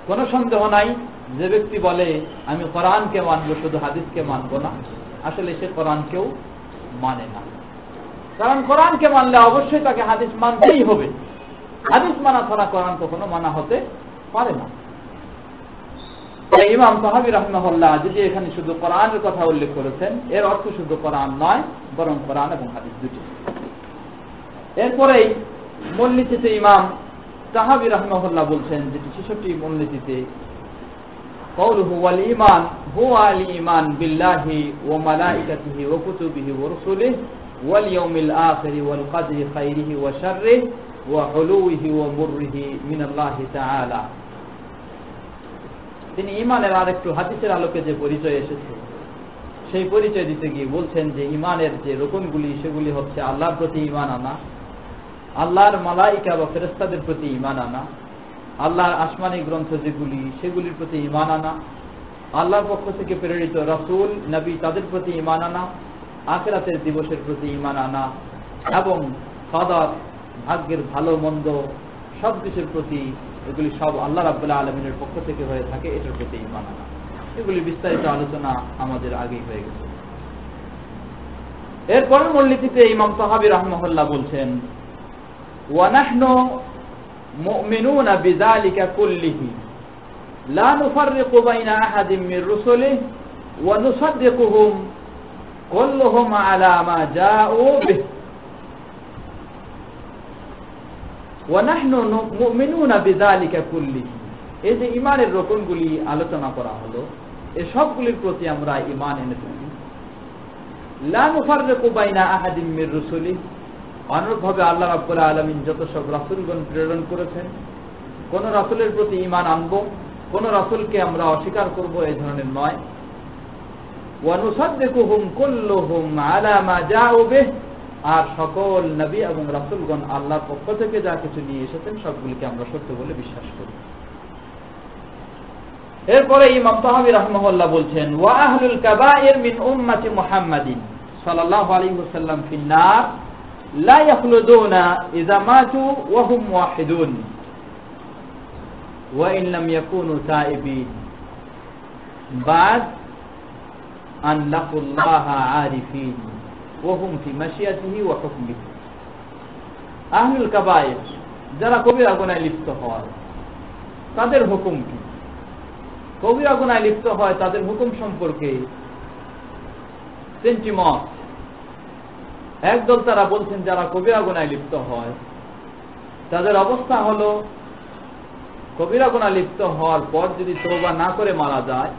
কোনো সন্দেহ নাই, যে ব্যক্তি বলে আমি কোরআনকে মানবো শুধু হাদিসকে মানবো না, আসলে সে কোরআনকেও মানে না। কারণ কোরআনকে মানলে অবশ্যই তাকে হাদিস মানতেই হবে, হাদিস মানা ছাড়া কোরআন কখনো মানা হতে পারে না। ইমাম তাহাবী রাহিমাহুল্লাহ যদি এখানে শুধু কোরআনের কথা উল্লেখ করেছেন, এর অর্থ শুধু কোরআন নয়, বরং কোরআন এবং হাদিস দুটি। এরপরেই মূলনীতিতে ইমাম তাহাবী রাহিমাহুল্লাহ বলছেন, যেটি 66 মূলনীতিতে, কওলুহু ওয়াল ঈমান হুয়া আল ঈমান বিল্লাহি ওয়া মালাইকাতিহি ওয়া কুতুবিহি ওয়া রুসুলিহি ওয়াল ইয়াউমিল আখির ওয়াল কদরি খাইরিহি ওয়া শাররিহি ওয়া হুলুইহি ওয়া মুররিহি মিনাল্লাহি তাআলা। তিনি ঈমানের আরেকটু হাদিসের আলোকে যে পরিচয় এসেছে সেই পরিচয় দিতে গিয়ে বলছেন যে ঈমানের যে রকমগুলি সেগুলি হচ্ছে আল্লাহর প্রতি ঈমান আনা, আল্লাহর মালাইকা বা ফেরেশতাদের প্রতি ঈমান আনা, আল্লাহর আসমানী গ্রন্থ যেগুলি সেগুলির প্রতি ঈমান আনা, আল্লাহর পক্ষ থেকে প্রেরিত রাসূল নবী তাদের প্রতি ঈমান আনা, আখিরাতের দিবসের প্রতি ঈমান আনা এবং কদর ভাগ্যের ভালো মন্দ সবকিছুর প্রতি, এগুলি সব আল্লাহ রাব্বুল আলামিনের পক্ষ থেকে হয়ে থাকে, এটার প্রতি ঈমান আনা। এগুলি বিস্তারিত আলোচনা আমাদের আগেই হয়ে গেছে। এরপরের মূলনীতিতে ইমাম তাহাবী রাহিমাহুল্লাহ বলছেন, ওয়া নাহনু মুমিনুনা বিযালিকা কুল্লিহি লা নুফাররিকু বাইনা আহাদিন মির রুসুলিহি ওয়া নুসাদ্দিকুহুম কুল্লুহুম আলা মা জাউ বিহি ওয়া নাহনু মুমিনুনা বিযালিকা কুল্লিহি। এই যে ঈমানের রকমগুলি আলোচনা করা হলো, এই সবগুলির প্রতি আমরা ঈমান এনে থাকি। লা নুফাররিকু বাইনা আহাদিন মির রুসুলিহি, অনুরূপভাবে আল্লাহ রাব্বুল আলামিন যত সব রাসূলগণ প্রেরণ করেছেন, কোন রাসূলের প্রতি ঈমান আনবো, কোন রাসূলকে আমরা অস্বীকার করব, এই ধরনের নয়। ওয়া নুসাদ্দিকুহুম কুল্লুহুম আলা মা জাউ বিহি, আর সকল নবী এবং রাসূলগণ আল্লাহর পক্ষ থেকে যা কিছু নিয়ে এসেছেন সবগুলিকে আমরা সত্য বলে বিশ্বাস করি। এরপরে ইমাম তাহাবী রাহিমাহুল্লাহ বলছেন, ওয়া আহলুল কাবায়ের মিন উম্মতি মুহাম্মাদিন সাল্লাল্লাহু আলাইহি ওয়াসাল্লাম ফিন নার লা ইয়াখলুদুনা ইযা মাতু ওয়া হুম ওয়াহিদুন ওয়া ইন লাম ইয়াকুনু তাইবিন বাদ আন লাকুল্লাহা আরিফিন ওয়া হুম ফি মাশিয়াতিহি ওয়া হুকমিহি। আহলুল কাবায়ের, যারা কবিরা গুনাহে লিপ্ত হয়, তাদের হুকুম কি? কবিরা গুনাহে লিপ্ত হয় তাদের হুকুম সম্পর্কে তিনটি মত। একদল তারা বলছেন যারা কবিরা গুনাহে লিপ্ত হয় তাদের অবস্থা হলো, কবিরা গুনাহে লিপ্ত হওয়ার পর যদি তওবা না করে মারা যায়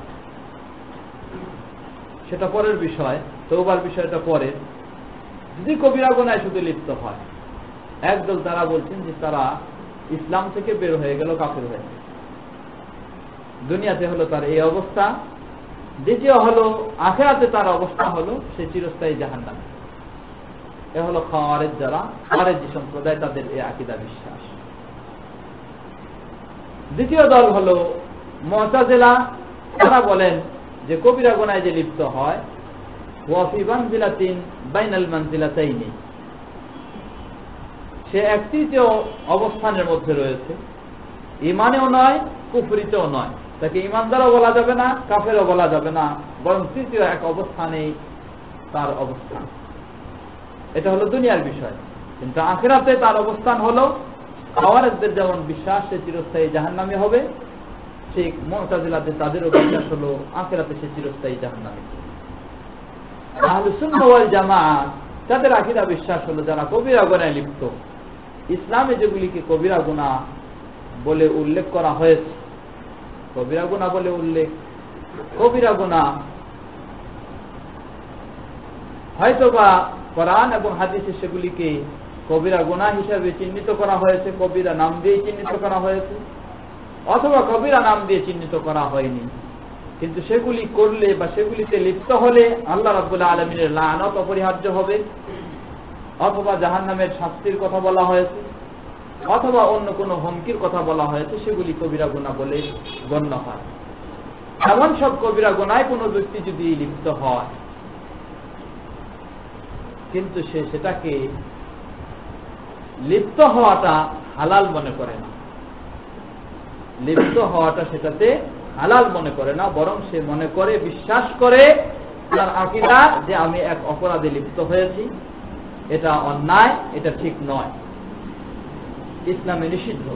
সেটা পরের বিষয়, তওবার বিষয়টা পরে। যদি কবিরা গুনাহে শুধু লিপ্ত হয়, একদল তারা বলছেন যে তারা ইসলাম থেকে বের হয়ে গেল, কাফের হয়ে গেল, দুনিয়াতে হলো তার এই অবস্থা। দ্বিতীয় হলো আখিরাতে তার অবস্থা হলো সে চিরস্থায়ী জাহান্নামে। এ হলো খাওয়ারেজ, যারা খাওয়ারেজি সম্প্রদায়, তাদের এই আকীদা বিশ্বাস। দ্বিতীয় দল হলো মুতাজিলা, তারা বলেন যে কবিরা গুনাহে যে লিপ্ত হয় ওয়া ফি মানজিলাতিন বাইনাল মানজিলাতাইনি, সে এক তৃতীয় অবস্থানের মধ্যে রয়েছে, ঈমানেও নয় কুফরিতেও নয়, তাকে ঈমানদারও বলা যাবে না, কাফেরও বলা যাবে না, বরং তৃতীয় এক অবস্থানেই তার অবস্থান। এটা হলো দুনিয়ার বিষয়। কিন্তু আখিরাতে তার অবস্থান হলো খাওয়ারিজদের যেমন বিশ্বাস সে চিরস্থায়ী জাহান্নামী হবে, ঠিক মুতাজিলাতে তাদেরও বিশ্বাস হলো আখিরাতে সে চিরস্থায়ী জাহান্নামী। আহলুস সুন্নাহ ওয়াল জামাআত তাদের আকীদা বিশ্বাস হলো যারা কবিরা গুনাহে লিপ্ত, ইসলামে যেগুলিকে কবিরা গুনাহ বলে উল্লেখ করা হয়েছে, কবিরা গুনাহ বলে উল্লেখ, কবিরা গুনাহ হয়তোবা কোরআন এবং হাদিসে সেগুলিকে কবিরা গুনাহ হিসাবে চিহ্নিত করা হয়েছে, কবিরা নাম দিয়ে চিহ্নিত করা হয়েছে, অথবা কবিরা নাম দিয়ে চিহ্নিত করা হয়নি, কিন্তু সেগুলি করলে বা সেগুলিতে লিপ্ত হলে আল্লাহ রাব্বুল আলামিনের লানত অপরিহার্য হবে, অথবা জাহান্নামের শাস্তির কথা বলা হয়েছে, অথবা অন্য কোনো হুমকির কথা বলা হয়েছে, সেগুলি কবিরা গুনাহ বলে গণ্য হয়। এমন সব কবিরা গুনাহে কোনো ব্যক্তি যদি লিপ্ত হয় কিন্তু সে সেটাকে লিপ্ত হওয়াটা হালাল মনে করে না, লিপ্ত হওয়াটা সেটাতে হালাল মনে করে না, বরং সে মনে করে, বিশ্বাস করে তার আকীদা যে আমি এক অপরাধে লিপ্ত হয়েছি, এটা অন্যায়, এটা ঠিক নয়, ইসলামে নিষিদ্ধ,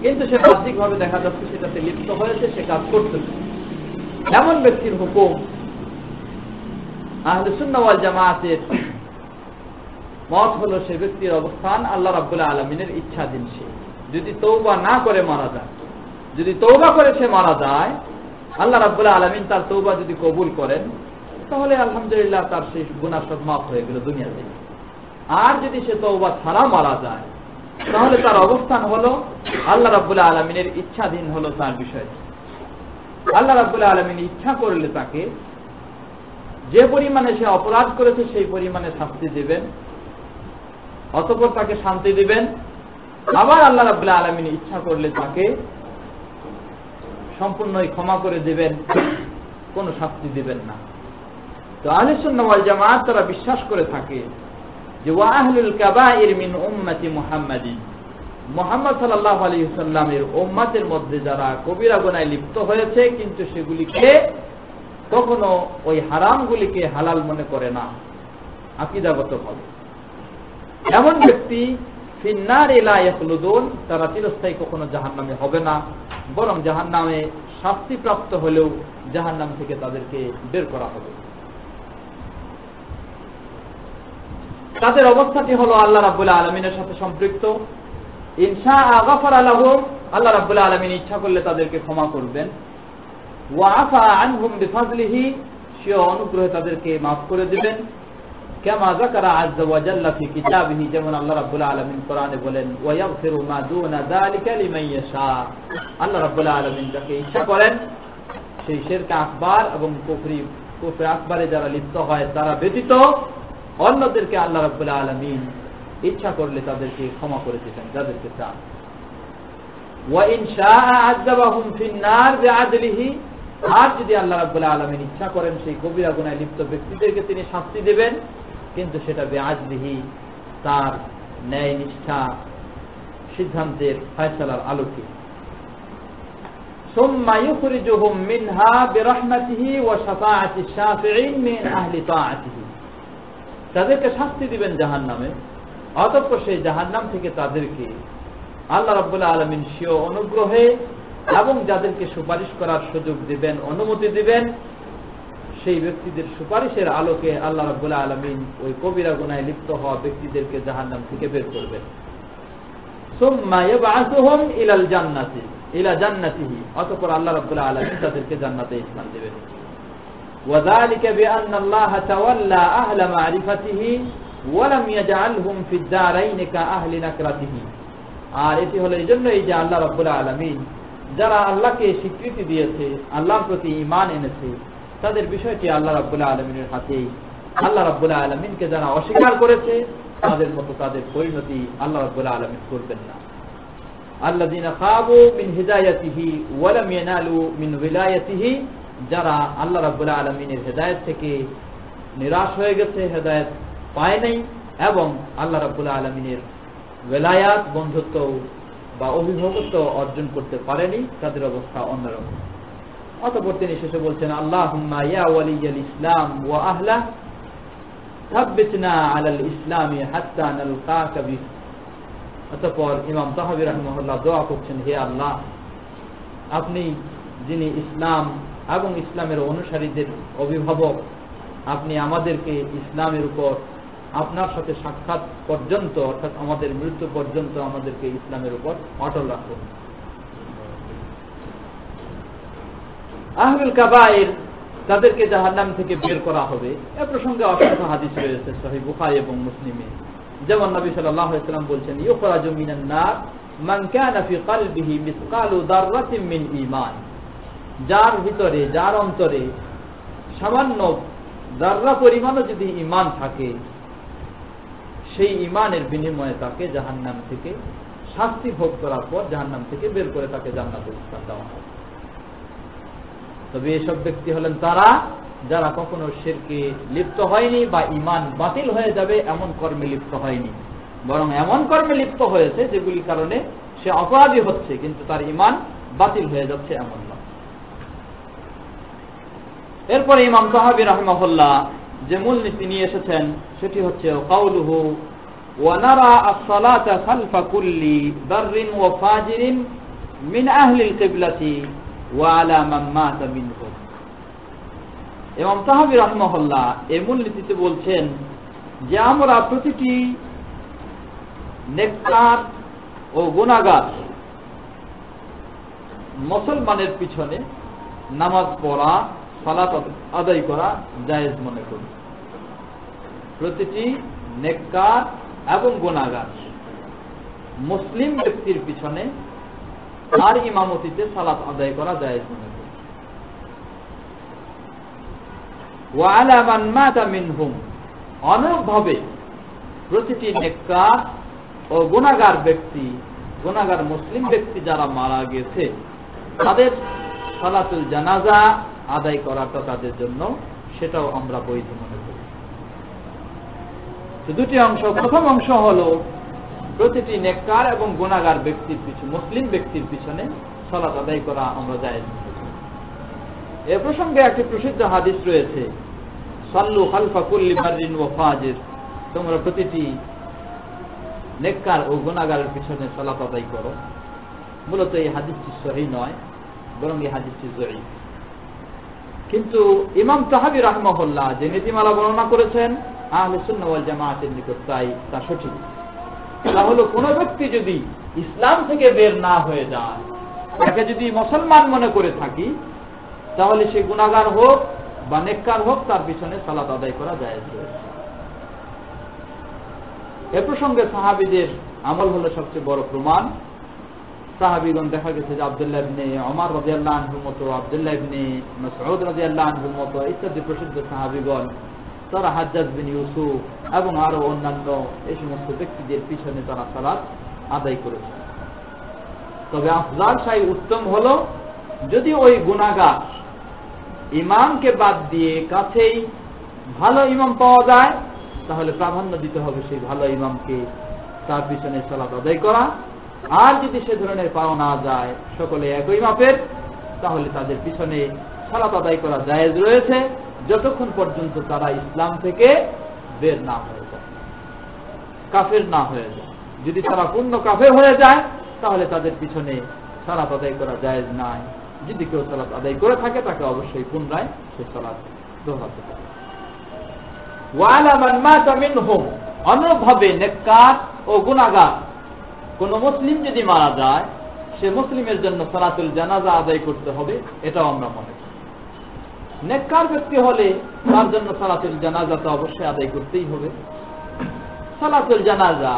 কিন্তু সে বাহ্যিকভাবে দেখা যাচ্ছে সেটাতে লিপ্ত হয়েছে, সে কাজ করতেছে। এমন ব্যক্তির হুকুম আহলে সুন্নাহ ওয়াল জামাআতের মত হলো সে ব্যক্তির অবস্থান আল্লাহ রাব্বুল আলামিনের ইচ্ছাধীন। সে যদি তওবা না করে মারা যায়, যদি তওবা করে সে মারা যায়, আল্লাহ রাব্বুল আলামিন তার তওবা যদি কবুল করেন তাহলে আলহামদুলিল্লাহ তার সেই গুনাহ সব মাফ হয়ে গেল দুনিয়াতে। আর যদি সে তওবা ছাড়া মারা যায় তাহলে তার অবস্থান হলো আল্লাহ রাব্বুল আলামিনের ইচ্ছাধীন হলো তার বিষয়। আল্লাহ রাব্বুল আলামিন ইচ্ছা করলে তাকে যে পরিমাণে সে অপরাধ করেছে সেই পরিমাণে শাস্তি দিবেন, অতঃপর তাকে শান্তি দিবেন। আবার আল্লাহ রাব্বুল আলামিন ইচ্ছা করলে তাকে সম্পূর্ণই ক্ষমা করে দিবেন, কোনো শাস্তি দিবেন না। তো আহলে সুন্নাহ ওয়াল জামাআত তারা বিশ্বাস করে থাকে যে ওয়া আহলুল কাবাইর মিন উম্মতি মুহাম্মাদিন, মুহাম্মদ সাল্লাল্লাহু আলাইহি ওয়াসাল্লামের উম্মতের মধ্যে যারা কবিরা গুনাহে লিপ্ত হয়েছে কিন্তু সেগুলিকে কখনো ওই হারামগুলিকে হালাল মনে করে না আকীদাগতভাবে, এমন ব্যক্তি ফিন্নারি লা ইয়াখলুদুন, তারা চিরস্থায়ী কখনো জাহান্নামে হবে না, বরং জাহান্নামে শাস্তিপ্রাপ্ত হলেও জাহান্নাম থেকে তাদেরকে বের করা হবে। তাদের অবস্থাটি হলো আল্লাহ রাব্বুল আলামিনের সাথে সম্পৃক্ত। ইনশাআ গাফারা লাহুম, আল্লাহ রাব্বুল আলামিন ইচ্ছা করলে তাদেরকে ক্ষমা করবেন। ওয়া আফা আনহুম বিফাজলিহি, সে অনুগ্রহে তাদেরকে মাফ করে দিবেন। কামা যাকারা আযযা ওয়া জাল্লা ফি কিতাবিহি, যেমন আল্লাহ রাব্বুল আলামিন কোরআনে বলেন ওয়া ইয়াগফিরু মা দুনা যালিকা লিমান ইয়াশা, আল্লাহ রাব্বুল আলামিন যাকে ইচ্ছা করেন সেই শিরক আকবার এবং কুফর আকবারে যারা লিপ্ত হয় তারা ব্যতীত অন্যদেরকে আল্লাহ রাব্বুল আলামিন ইচ্ছা করলে তাদেরকে ক্ষমা করে দিবেন যাদেরকে চান। ওয়া ইন শাআ আযাবাহুম ফিন নার বিআদলিহি, আর যদি আল্লাহ রাব্বুল আলামিন ইচ্ছা করেন সেই কবিরা গুনাহে লিপ্ত ব্যক্তিদেরকে তিনি শাস্তি দিবেন, কিন্তু সেটা বিআদলিহি, তার ন্যায় নিষ্ঠা সিদ্ধান্তের ফয়সালার আলোকে। সুম্মা ইখরিজুহুম মিনহা বিরহমাতিহি ওয়া শাফাআতি শাফিঈন মিন আহলি তাআতিহি, তাদেরকে শাস্তি দিবেন জাহান্নামে, অতঃপর সেই জাহান্নাম থেকে তাদেরকে আল্লাহ রাব্বুল আলামিন স্বীয় অনুগ্রহে এবং যাদেরকে সুপারিশ করার সুযোগ দিবেন, অনুমতি দিবেন, সেই ব্যক্তিদের সুপারিশের আলোকে আল্লাহ রাব্বুল আলামিন ওই কবিরা গুনাহে লিপ্ত হওয়া ব্যক্তিদেরকে জাহান্নাম থেকে বের করবেন। সুম্মা ইয়াবআসুহুম ইলাল জান্নাতি ইলা জান্নাতিহি, অতঃপর আল্লাহ রাব্বুল আলামিন তাদেরকে জান্নাতে স্থান দেবেন। وذلك بأن الله تولى أهل معرفته ولم يجعلهم في الدارين كأهل نكرته, আর এটি হলো এই জন্যই যে আল্লাহ রাব্বুল আলামিন যারা আল্লাহকে স্বীকৃতি দিয়েছে, আল্লাহর প্রতি ঈমান এনেছে, তাদের বিষয়টি আল্লাহ রাব্বুল আলামিনের হাতেই। আল্লাহ রাব্বুল আলামিনকে যারা অস্বীকার করেছে তাদের মতো তাদের পরিণতি আল্লাহ রাব্বুল আলামিন করবেন না। আল্লাযীনা খাবু মিন হিদায়াতিহি ওয়া লাম ইয়ানালু মিন উলায়াতিহি, যারা আল্লাহ রাব্বুল আলামিনের হেদায়েত থেকে নিরাশ হয়ে গেছে, হেদায়েত পায় নাই এবং আল্লাহ রাব্বুল আলামিনের ওয়ালায়াত, বন্ধুত্ব বা অভিভাবকত্ব অর্জন করতে পারেনি, তাদের অবস্থা অন্যরকম। অতঃপর তিনি শেষে বলছেন আল্লাহুম্মা ইয়া ওয়ালিয়াল ইসলাম ওয়া আহলা সাব্বিতনা আলাল ইসলামি হাত্তা নালকাকা বিহি। অতঃপর ইমাম তাহাবী রাহিমাহুল্লাহ দোয়া করছেন, হে আল্লাহ, আপনি যিনি ইসলাম এবং ইসলামের অনুসারীদের অভিভাবক, আপনি আমাদেরকে ইসলামের উপর আপনার সাথে সাক্ষাৎ পর্যন্ত, অর্থাৎ আমাদের মৃত্যু পর্যন্ত আমাদেরকে ইসলামের উপর অটল রাখুন। আহলুল কাবায়ের, তাদেরকে জাহান্নাম থেকে বের করা হবে। এ প্রসঙ্গে অসংখ্য হাদিস রয়েছে সহিহ বুখারী এবং মুসলিমে। যেমন নবী সাল্লাল্লাহু আলাইহি ওয়াসাল্লাম বলছেন, ইউখরাজু মিনান নার মান কানা ফি কলবিহি মিসকালু দাররাতিন মিন ঈমান। যার ভিতরে, যার অন্তরে সামান্য দাররা পরিমাণও যদি ঈমান থাকে, সেই ঈমানের বিনিময়ে তাকে জাহান্নাম থেকে শাস্তি ভোগ করার পর জাহান্নাম থেকে বের করে তাকে জান্নাতে স্থান দেওয়া হবে। তবে এসব ব্যক্তি হলেন তারা যারা কখনো শিরকে লিপ্ত হয়নি বা ঈমান বাতিল হয়ে যাবে এমন কর্মে লিপ্ত হয়নি, বরং এমন কর্মে লিপ্ত হয়েছে যেগুলির কারণে সে অপরাধী হচ্ছে কিন্তু তার ঈমান বাতিল হয়ে যাচ্ছে এমন নয়। এরপরে ইমাম তাহাবী রাহিমাহুল্লাহ যে মূলনীতি নিয়ে এসেছেন সেটি হচ্ছে কাউলুহু ওয়া নারা আস-সালাতা খালফা কুল্লি বাররিন ওয়া ফাজিরিন মিন আহলিল কিবলাতি ওয়া আলা মান মাতা মিনহুম। ইমাম তাহাবী রাহিমাহুল্লাহ এই মূলনীতিতে বলছেন যে আমরা প্রতিটি নেককার ও গুনাহগার মুসলমানের পিছনে নামাজ পড়া, সালাত আদায় করা জায়েজ মনে করি। প্রতিটি নেককার এবং গুনাহগার মুসলিম ব্যক্তির পিছনে তার ইমামতিতে সালাত আদায় করা জায়েজ মনে করি। ওয়া আলা মান মাতা মিনহুম, অনুরূপভাবে প্রতিটি নেককার ও গুনাহগার ব্যক্তি, গুনাহগার মুসলিম ব্যক্তি যারা মারা গেছে তাদের সালাতুল জানাজা আদায় করাটা তাদের জন্য সেটাও আমরা বৈধ মনে করি। দুটি অংশ। প্রথম অংশ হলো প্রতিটি নেককার এবং গুনাহগার ব্যক্তির পিছনে, মুসলিম ব্যক্তির পিছনে সালাত আদায় করা আমরা জায়েজ মনে করি। এ প্রসঙ্গে একটি প্রসিদ্ধ হাদিস রয়েছে, সাল্লু খালফা কুল্লি বাররিন ওয়া ফাজির, তোমরা প্রতিটি নেককার ও গুনাহগারের পিছনে সালাত আদায় করো। মূলত এই হাদিসটি সহিহ নয়, বরং এই হাদিসটি যঈফ। কিন্তু ইমাম তাহাবী রাহিমাহুল্লাহ যে নীতিমালা বর্ণনা করেছেন আহলে সুন্নাহ ওয়াল জামাতের নিকট তা সঠিক। তা হলো কোন ব্যক্তি যদি ইসলাম থেকে বের না হয়ে যায়, তাকে যদি মুসলমান মনে করে থাকি, তাহলে সে গুনাহগার হোক বা নেককার হোক তার পিছনে সালাত আদায় করা জায়েজ রয়েছে। এ প্রসঙ্গে সাহাবীদের আমল হলো সবচেয়ে বড় প্রমাণ। সাহাবীগণ দেখা গেছে যে আব্দুল্লাহ ইবনে ওমর রাদিয়াল্লাহু আনহুর মতো, আব্দুল্লাহ ইবনে মাসউদ রাদিয়াল্লাহু আনহুর মতো ইত্যাদি প্রসিদ্ধ সাহাবীগণ তারা হাজ্জাজ বিন ইউসুফ এবং আরো অন্যান্য এই সমস্ত ব্যক্তিদের পিছনে তারা সালাত আদায় করেছে। তবে আফজাল শাহী উত্তম হলো যদি ওই গুনাহগার ইমামকে বাদ দিয়ে কাছেই ভালো ইমাম পাওয়া যায়, তাহলে প্রাধান্য দিতে হবে সেই ভালো ইমামকে, তার পিছনে সালাত আদায় করা। আর যদি সে ধরনের পাওয়া না যায়, সকলে একই মাপের, তাহলে তাদের পিছনে সালাত আদায় করা জায়েজ রয়েছে যতক্ষণ পর্যন্ত তারা ইসলাম থেকে বের না হয়ে যায়, কাফের না হয়ে যায়। যদি তারা পূর্ণ কাফের হয়ে যায় তাহলে তাদের পিছনে সালাত আদায় করা জায়েজ নাই। যদি কেউ সালাত আদায় করে থাকে তাকে অবশ্যই পুনরায় সে সালাত দোহরাতে হবে। ওয়া আলা মান মাতা মিনহুম, অনুরূপভাবে নেককার ও গুনাহগার কোন মুসলিম যদি মারা যায়, সে মুসলিমের জন্য সালাতুল জানাজা আদায় করতে হবে, এটাও আমরা মনে করি। নেককার ব্যক্তি হলে তার জন্য সালাতুল জানাজা তো অবশ্যই আদায় করতেই হবে। সালাতুল জানাজা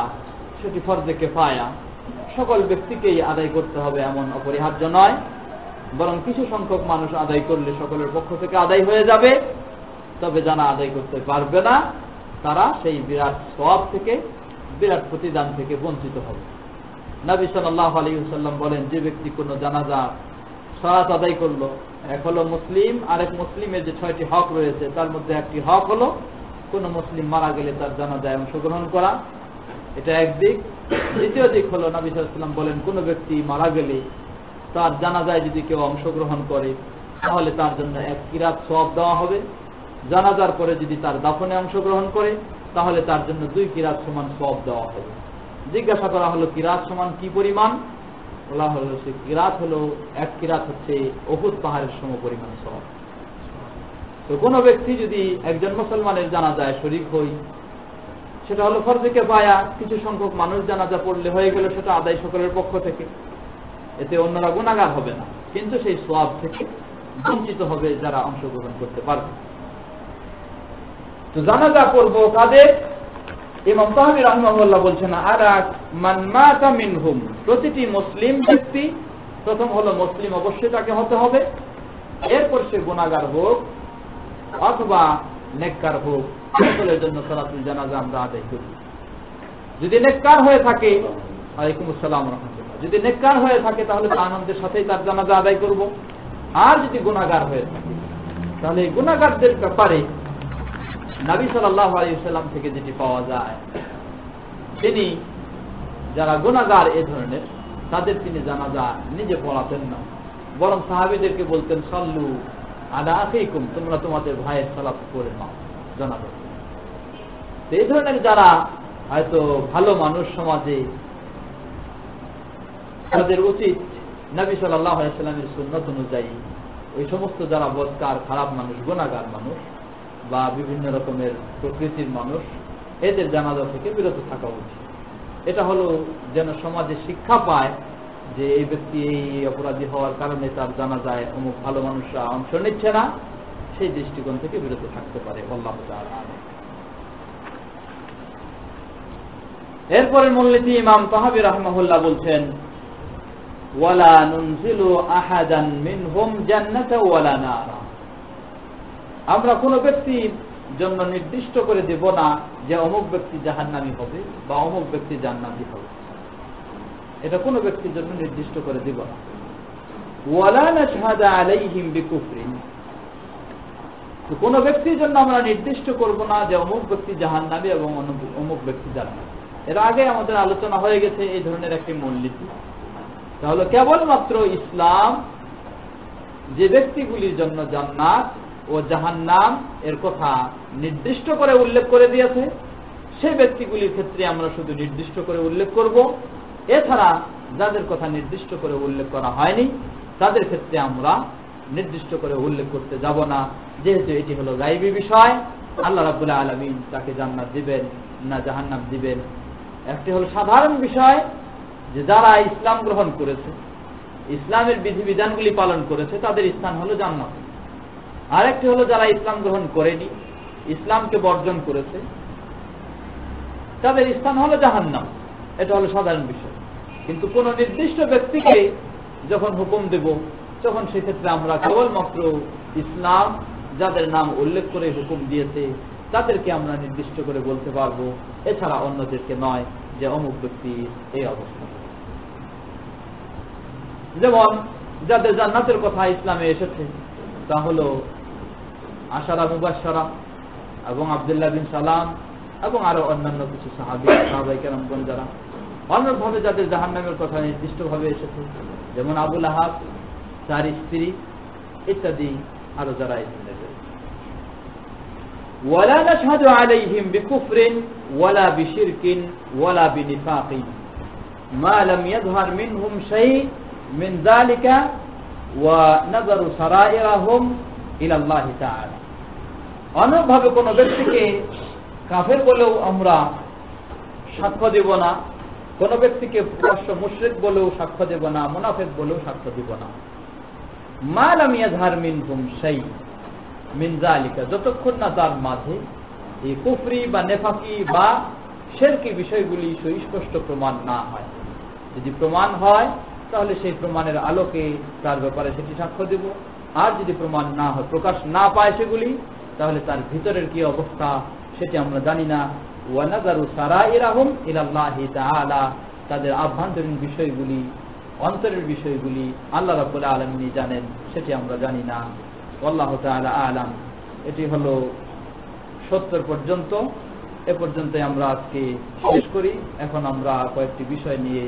সেটি ফরজে কিফায়া, সকল ব্যক্তিকেই আদায় করতে হবে এমন অপরিহার্য নয়, বরং কিছু সংখ্যক মানুষ আদায় করলে সকলের পক্ষ থেকে আদায় হয়ে যাবে। তবে যারা আদায় করতে পারবে না তারা সেই বিরাট সওয়াব থেকে, বিরাট প্রতিদান থেকে বঞ্চিত হবে। নবী সাল্লাল্লাহু আলাইহি ওয়াসাল্লাম বলেন, যে ব্যক্তি কোনো জানাজা সালাত আদায় করলো, এক হলো মুসলিম, আরেক মুসলিমের যে 6টি হক রয়েছে তার মধ্যে একটি হক হলো কোনো মুসলিম মারা গেলে তার জানাজায় অংশগ্রহণ করা, এটা একদিক। দ্বিতীয় দিক হলো নবী সাল্লাল্লাহু আলাইহি ওয়াসাল্লাম বলেন, কোনো ব্যক্তি মারা গেলে তার জানাজায় যদি কেউ অংশগ্রহণ করে তাহলে তার জন্য 1 কিরাত সওয়াব দেওয়া হবে। জানাজার পরে যদি তার দাফনে অংশগ্রহণ করে তাহলে তার জন্য 2 কিরাত সমান সওয়াব দেওয়া হবে। জিজ্ঞাসা করা হলো কিরাত সমান কি পরিমাণ? বলা হলো সে কিরাত হলো 1 কিরাত হচ্ছে উহুদ পাহাড়ের সম পরিমাণ সওয়াব। তো কোনো ব্যক্তি যদি একজন মুসলমানের জানাজায় শরীক হই, সেটা হলো ফরজে কিফায়া, কিছু সংখ্যক মানুষ জানাজা পড়লে হয়ে গেল, সেটা আদায় সকলের পক্ষ থেকে, এতে অন্যরা গুনাহগার হবে না, কিন্তু সেই সওয়াব থেকে বঞ্চিত হবে যারা অংশগ্রহণ করতে পারবে। তো জানাজা পড়ব কাদের? ইমাম তাহাবী রাহিমাহুল্লাহ বলছেন আরা মান মাতা মিনহুম, প্রতিটি মুসলিম ব্যক্তি, প্রথম হলো মুসলিম অবশ্যই তাকে হতে হবে, এরপর সে গুনাহগার হোক অথবা নেককার হোক, সকলের জন্য সালাতুল জানাজা আমরা আদায় করি। যদি নেককার হয়ে থাকে, ওয়ালাইকুম আসসালাম ওয়া রাহমাতুল্লাহ, যদি নেককার হয়ে থাকে তাহলে আনন্দের সাথেই তার জানাজা আদায় করব। আর যদি গুনাহগার হয়ে থাকে তাহলে গুনাহগারদের ব্যাপারে নবী সাল্লাল্লাহু আলাইহি ওয়াসাল্লাম থেকে যেটি পাওয়া যায়, তিনি যারা গুনাহগার এ ধরনের তাদের তিনি জানাজা নিজে পড়াতেন না, বরং সাহাবীদেরকে বলতেন সাল্লু আলা আখিকুম, তোমরা তোমাদের ভাইয়ের সালাত করে নাও জানাজা। এই ধরনের যারা হয়তো ভালো মানুষ সমাজে, তাদের উচিত নবী সাল্লাল্লাহু আলাইহি ওয়াসাল্লামের সুন্নাত অনুযায়ী ওই সমস্ত যারা বদকার, খারাপ মানুষ, গুনাহগার মানুষ বা বিভিন্ন রকমের প্রকৃতির মানুষ, এদের জানাজা থেকে বিরত থাকা উচিত। এটা হলো যেন সমাজে শিক্ষা পায় যে এই ব্যক্তি এই অপরাধী হওয়ার কারণে তার জানাজায় অমুক ভালো মানুষরা অংশ নিচ্ছে না, সেই দৃষ্টিকোণ থেকে বিরত থাকতে পারে। আল্লাহু তাআলা। এরপরে মূলনীতি ইমাম তাহাবী রাহিমাহুল্লাহ বলছেন ওয়ালা নুনজিলু আহাদান মিনহুম জান্নাতা ওয়ালা নারা, আমরা কোনো ব্যক্তির জন্য নির্দিষ্ট করে দেব না যে অমুক ব্যক্তি জাহান্নামী হবে বা অমুক ব্যক্তি জান্নাতি হবে, এটা কোনো ব্যক্তির জন্য নির্দিষ্ট করে দেব না। ওয়ালা নাশহাদু আলাইহিম বিকুফরিন, তো কোনো ব্যক্তির জন্য আমরা নির্দিষ্ট করব না যে অমুক ব্যক্তি জাহান্নামী এবং অমুক ব্যক্তি জান্নাতি। এর আগে আমাদের আলোচনা হয়ে গেছে এই ধরনের একটি মূলনীতি, তাহলে কেবলমাত্র ইসলাম যে ব্যক্তিগুলির জন্য জান্নাত ও জাহান্নাম এর কথা নির্দিষ্ট করে উল্লেখ করে দিয়েছে, সেই ব্যক্তিগুলির ক্ষেত্রে আমরা শুধু নির্দিষ্ট করে উল্লেখ করব। এছাড়া যাদের কথা নির্দিষ্ট করে উল্লেখ করা হয়নি তাদের ক্ষেত্রে আমরা নির্দিষ্ট করে উল্লেখ করতে যাব না, যেহেতু এটি হলো গায়বী বিষয়। আল্লাহ রাব্বুল আলামিন তাকে জান্নাত দিবেন না জাহান্নাম দিবেন। একটি হলো সাধারণ বিষয় যে যারা ইসলাম গ্রহণ করেছে, ইসলামের বিধিবিধানগুলি পালন করেছে, তাদের স্থান হলো জান্নাত। আরেকটি হলো যারা ইসলাম গ্রহণ করেনি, ইসলামকে বর্জন করেছে, তাদের স্থান হলো জাহান্নাম। এটা হলো সাধারণ বিষয়। কিন্তু কোন নির্দিষ্ট ব্যক্তিকে যখন হুকুম দেব, তখন সেক্ষেত্রে আমরা কেবলমাত্র ইসলাম যাদের নাম উল্লেখ করে হুকুম দিয়েছে তাদেরকে আমরা নির্দিষ্ট করে বলতে পারবো, এছাড়া অন্যদেরকে নয় যে অমুক ব্যক্তি এই অবস্থা। যেমন যাদের জান্নাতের কথা ইসলামে এসেছে তা হলো আশারা মুবাশশারা এবং আব্দুল্লাহ বিন সালাম এবং আরো অন্যান্য কিছু সাহাবায়ে কেরামগণ যারা। অন্যভাবে যাদের জাহান্নামের কথা নির্দিষ্টভাবে এসেছে, যেমন আবু লাহাব, তার স্ত্রী ইত্যাদি আরো যারা এসেছে। ওয়ালা নাশহাদু আলাইহিম বিকুফরিন ওয়ালা বিশিরকিন ওয়ালা বিনিফাকিন মা লাম ইয়াযহার মিনহুম শাই মিন যালিকা ওয়া নাযারু সারাইরাহুম ইলা আল্লাহ তাআলা। অন্যভাবে কোন ব্যক্তিকে কাফের বলেও আমরা সাক্ষ্য দেব না, কোন ব্যক্তিকে প্রকাশ্য মুশরিক বলেও সাক্ষ্য দেব না, মুনাফিক বলেও সাক্ষ্য দেব না। মা লাম ইয়াযহার মিনহুম শাই মিন যালিকা, যতক্ষণ না তার মাঝে এই কুফরি বা নেফাকি বা শিরকি বিষয়গুলি সুস্পষ্ট প্রমাণ না হয়। যদি প্রমাণ হয় তাহলে সেই প্রমাণের আলোকে তার ব্যাপারে সেটি সাক্ষ্য দেব। আর যদি প্রমাণ না হয়, প্রকাশ না পায় সেগুলি, তাহলে তার ভিতরের কি অবস্থা সেটি আমরা জানি না। ওয়া নাযারু সারাইরাহুম ইলা আল্লাহি তাআলা, তাদের আভ্যন্তরীণ বিষয়গুলি, অন্তরের বিষয়গুলি আল্লাহ রাব্বুল আলামিন জানেন, সেটি আমরা জানি না। আল্লাহু তাআলা আলাম। এটি হলো 70 পর্যন্ত। এ পর্যন্তই আমরা আজকে শেষ করি। এখন আমরা কয়েকটি বিষয় নিয়ে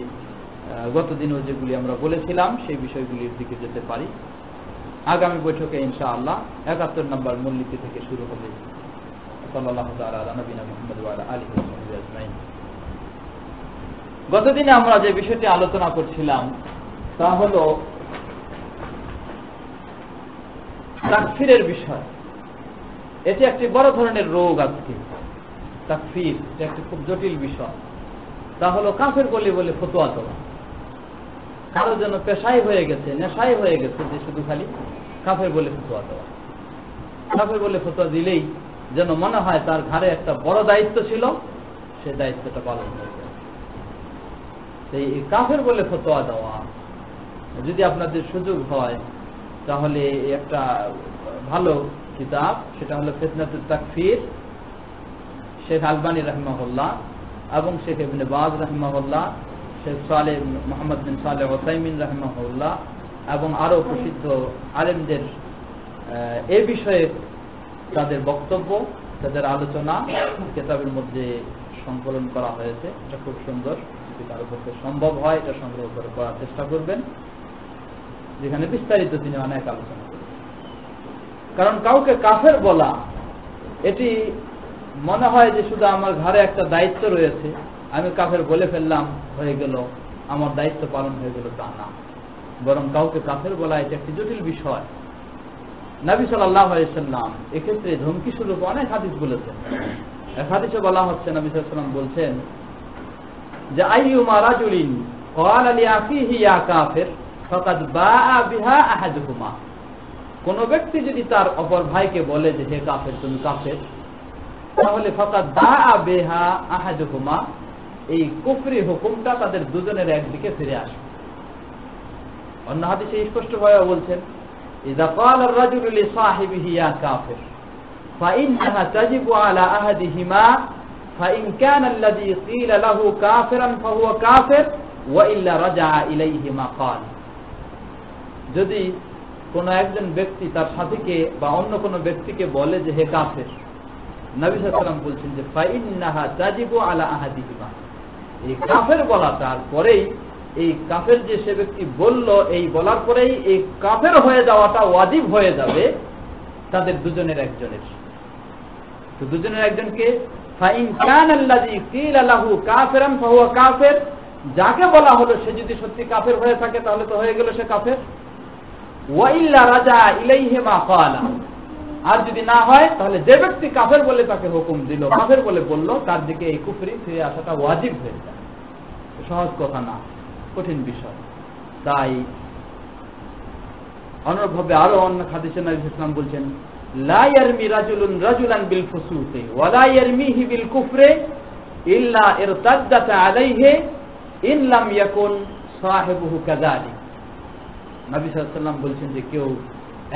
গতদিনও যেগুলি আমরা বলেছিলাম সেই বিষয়গুলির দিকে যেতে পারি। আগামী বৈঠকে ইনশাআল্লাহ 71 নম্বর মূলনীতি থেকে শুরু হবে। সাল্লাল্লাহু তাআলা আলা নবিনা মুহাম্মদ ওয়া আলা আলিহি ওয়া সাহবিহি আজমাইন। গতদিনে আমরা যে বিষয়টি আলোচনা করছিলাম তা হলো তাকফিরের বিষয়। এটি একটি বড় ধরনের রোগ। আজকে তাকফির এটা একটি খুব জটিল বিষয়। তা হলো কাফের বলে বলে ফতোয়া দেওয়া। কারো জন্য পেশাই হয়ে গেছে, নেশাই হয়ে গেছে যে শুধু খালি কাফের বলে ফতোয়া দেওয়া। কাফের বলে ফতোয়া দিলেই যেন মনে হয় তার ঘাড়ে একটা বড় দায়িত্ব ছিল, সে দায়িত্বটা পালন হয়ে যায়। এই কাফের বলে ফতোয়া দেওয়া, যদি আপনাদের সুযোগ হয় তাহলে একটা ভালো কিতাব, সেটা হলো ফিতনাতুত তাকফির, শেখ আলবানী রাহিমাহুল্লাহ এবং শেখ ইবনে বাজ রাহিমাহুল্লাহ, শেখ সালেহ মোহাম্মদ বিন সালেহ ওসাইমিন রাহিমাহুল্লাহ এবং আরো প্রসিদ্ধ আলেমদের এই বিষয়ে তাদের বক্তব্য, তাদের আলোচনা কিতাবের মধ্যে সংকলন করা হয়েছে। এটা খুব সুন্দর। যদি কারো পক্ষে সম্ভব হয় এটা সংগ্রহ করে করার চেষ্টা করবেন, যেখানে বিস্তারিত তিনি অনেক আলোচনা করেন। কারণ কাউকে কাফের বলা এটি মনে হয় যে শুধু আমার ঘরে একটা দায়িত্ব রয়েছে, আমি কাফের বলে ফেললাম, হয়ে গেল, আমার দায়িত্ব পালন হয়ে গেল, তা না। বরং কাউকে কাফের বলা এটা একটি জটিল বিষয়। নবী সাল্লাল্লাহু আলাইহি ওয়াসাল্লাম এক্ষেত্রে ধমকি স্বরূপ অনেক হাদিস বলেছেন। এক হাদিসে বলা হচ্ছে, নবী সাল্লাল্লাহু আলাইহি ওয়াসাল্লাম বলছেন যে আইয়ুমা রাজুলিন ক্বালা লিআখিহি ইয়া কাফির ফাকাদ বাআ বিহা আহাদুহুমা। কোন ব্যক্তি যদি তার অপর ভাইকে বলে যে হে কাফের, তুমি কাফের, তাহলে ফাকাদ বাআ বিহা আহাদুহুমা, এই কুফরি হুকুমটা তাদের দুজনের একদিকে ফিরে আসে। অন্য হাদিসে স্পষ্টভাবে বলছেন ইযা ক্বালা আর-রাজুলু লিসাহিবিহি ইয়া কাফির ফাইন্নাহা তাজিবু আলা আহাদিহিমা ফাইন কানা আল্লাযী ক্বিলা লাহু কাফিরান ফাহুয়া কাফির ওয়া ইল্লা রাজা'a ইলাইহি মা ক্বাল। যদি কোন একজন ব্যক্তি তার সাথীকে বা অন্য কোন ব্যক্তিকে বলে যে হে কাফের, নবী সাল্লাল্লাহু আলাইহি ওয়াসাল্লাম বলছেন যে ফাইন্নাহা তাজিবু আলা আহাদিহিমা, এই কাফের বলাটার পরেই, এই কাফের যে সে ব্যক্তি বলল, এই বলার পরেই এই কাফের হয়ে যাওয়াটা ওয়াজিব হয়ে যাবে তাদের দুজনের একজনের। তো দুজনের একজনকে ফাইন কানা আল্লাযী ক্বিলা লাহু কাফিরান ফাহুয়া কাফির, যাকে বলা হলো সে যদি সত্যি কাফের হয়ে থাকে তাহলে তো হয়ে গেল সে কাফের। ওয়া ইল্লা রাজা'a ইলাইহি মা ক্বালা, আর যদি না হয় তাহলে যে ব্যক্তি কাফের বলে তাকে হুকুম দিল, কাফের বলে বলল, তার দিকে এই কুফরি ফিরে আসাটা ওয়াজিব হয়ে যায়। সহজ কথা না, কঠিন বিষয়। তাই অনুরূপভাবে আরো অন্য হাদিসে নবী ইসলাম বলছেন লা ইয়ারমি রাজুলুন রাজুলান বিল ফুসুকি ওয়া লা ইয়ারমিহি বিল কুফরি ইল্লা ইরতাদ্দাত আলাইহি ইন লাম ইয়াকুন সাহিবুহু কাযালিক। নবী সাল্লাল্লাহু আলাইহি ওয়াসাল্লাম বলছেন যে কেউ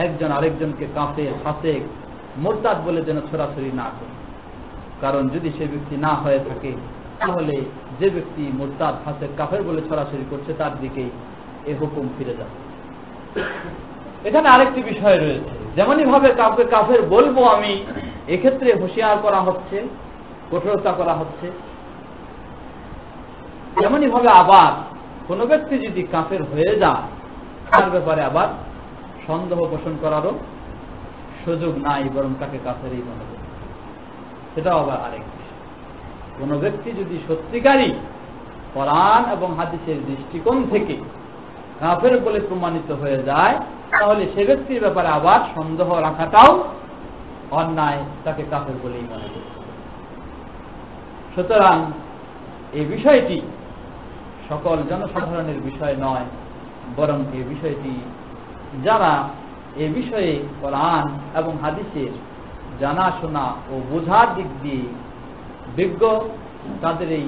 একজন আরেকজনকে কাফের, ফাসিক, মুরতাদ বলে যেন ছড়াছড়ি না করে। কারণ যদি সে ব্যক্তি না হয়ে থাকে তাহলে যে ব্যক্তি মুরতাদ, ফাসিক, কাফের বলে ছড়াছড়ি করছে তার দিকেই এই হুকুম ফিরে যাবে। এখানে আরেকটি বিষয় রয়েছে, যেমনই ভাবে কাউকে কাফের বলবো আমি, এক্ষেত্রে হুঁশিয়ার করা হচ্ছে, কঠোরতা করা হচ্ছে। তেমনই ভাবে আবার কোনো ব্যক্তি যদি কাফের হয়ে যায় তার ব্যাপারে আবার সন্দেহ পোষণ করারও সুযোগ নাই, বরং তাকে কাফেরই মনে করে। সেটাও আবার আরেক বিষয়। কোনো ব্যক্তি যদি সত্যিকারই কোরআন এবং হাদিসের দৃষ্টিকোণ থেকে কাফের বলে প্রমাণিত হয়ে যায় তাহলে সে ব্যক্তির ব্যাপারে আবার সন্দেহ রাখাটাও অন্যায়, তাকে কাফের বলেই মনে করতে হবে। সুতরাং এই বিষয়টি সকল জনসাধারণের বিষয় নয়, বরং এই বিষয়টি যারা এ বিষয়ে কোরআন এবং হাদিসের জানাশোনা ও বোঝার দিক দিয়ে বিজ্ঞ, তাদের এই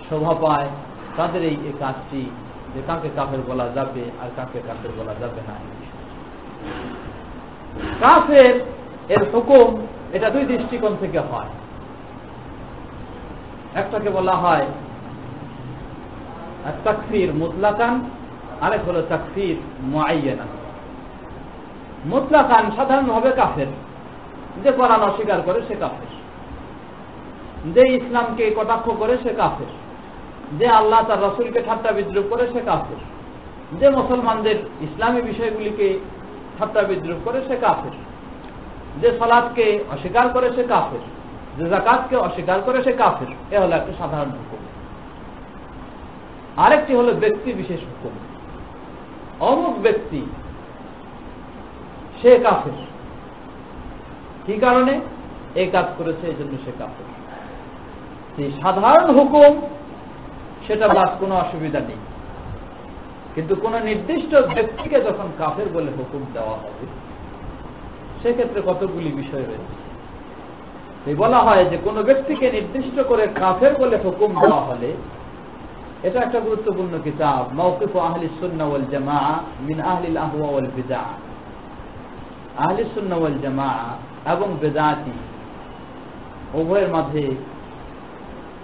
শোভা পায়, তাদের এই কাজটি যে কাকে কাফের বলা যাবে আর কাকে কাফের বলা যাবে না। কাফের এর হুকুম এটা দুই দৃষ্টিকোণ থেকে হয়। একটাকে বলা হয় তাকফির মুতলাকান, আরেক হলো তাকফির মুআয়্যানান। মুতলাকান সাধারণভাবে কাফের, যে কোরআন অস্বীকার করে সে কাফের, যে ইসলামকে কটাক্ষ করে সে কাফের, যে আল্লাহ তার রাসূলকে ঠাট্টা বিদ্রুপ করে সে কাফের, যে মুসলমানদের ইসলামী বিষয়গুলিকে ঠাট্টা বিদ্রুপ করে সে কাফের, যে সালাতকে অস্বীকার করে সে কাফের, যে যাকাতকে অস্বীকার করে সে কাফের। এ হলো একটা সাধারণ হুকুম। আরেকটি হলো ব্যক্তি বিশেষ হুকুম। অমুক ব্যক্তি সে কাফের, কি কারণে? এই কাজ করেছে, এই জন্য সে কাফের। এই সাধারণ হুকুম সেটা বাস কোনো অসুবিধা নেই, কিন্তু কোন নির্দিষ্ট ব্যক্তিকে যখন কাফের বলে হুকুম দেওয়া হবে সেক্ষেত্রে কতগুলি বিষয় রয়েছে। বলা হয় যে কোন ব্যক্তিকে নির্দিষ্ট করে কাফের বলে হুকুম দেওয়া হলে এটা একটা গুরুত্বপূর্ণ কিতাব, মাওকিফ আহলিস সুন্নাহ ওয়াল জামাআহ মিন আহলিল আহওয়া ওয়াল বিদআহ। আহলিস সুন্নাহ ওয়াল জামাআহ এবং বিদআতি উভয়ের মাঝে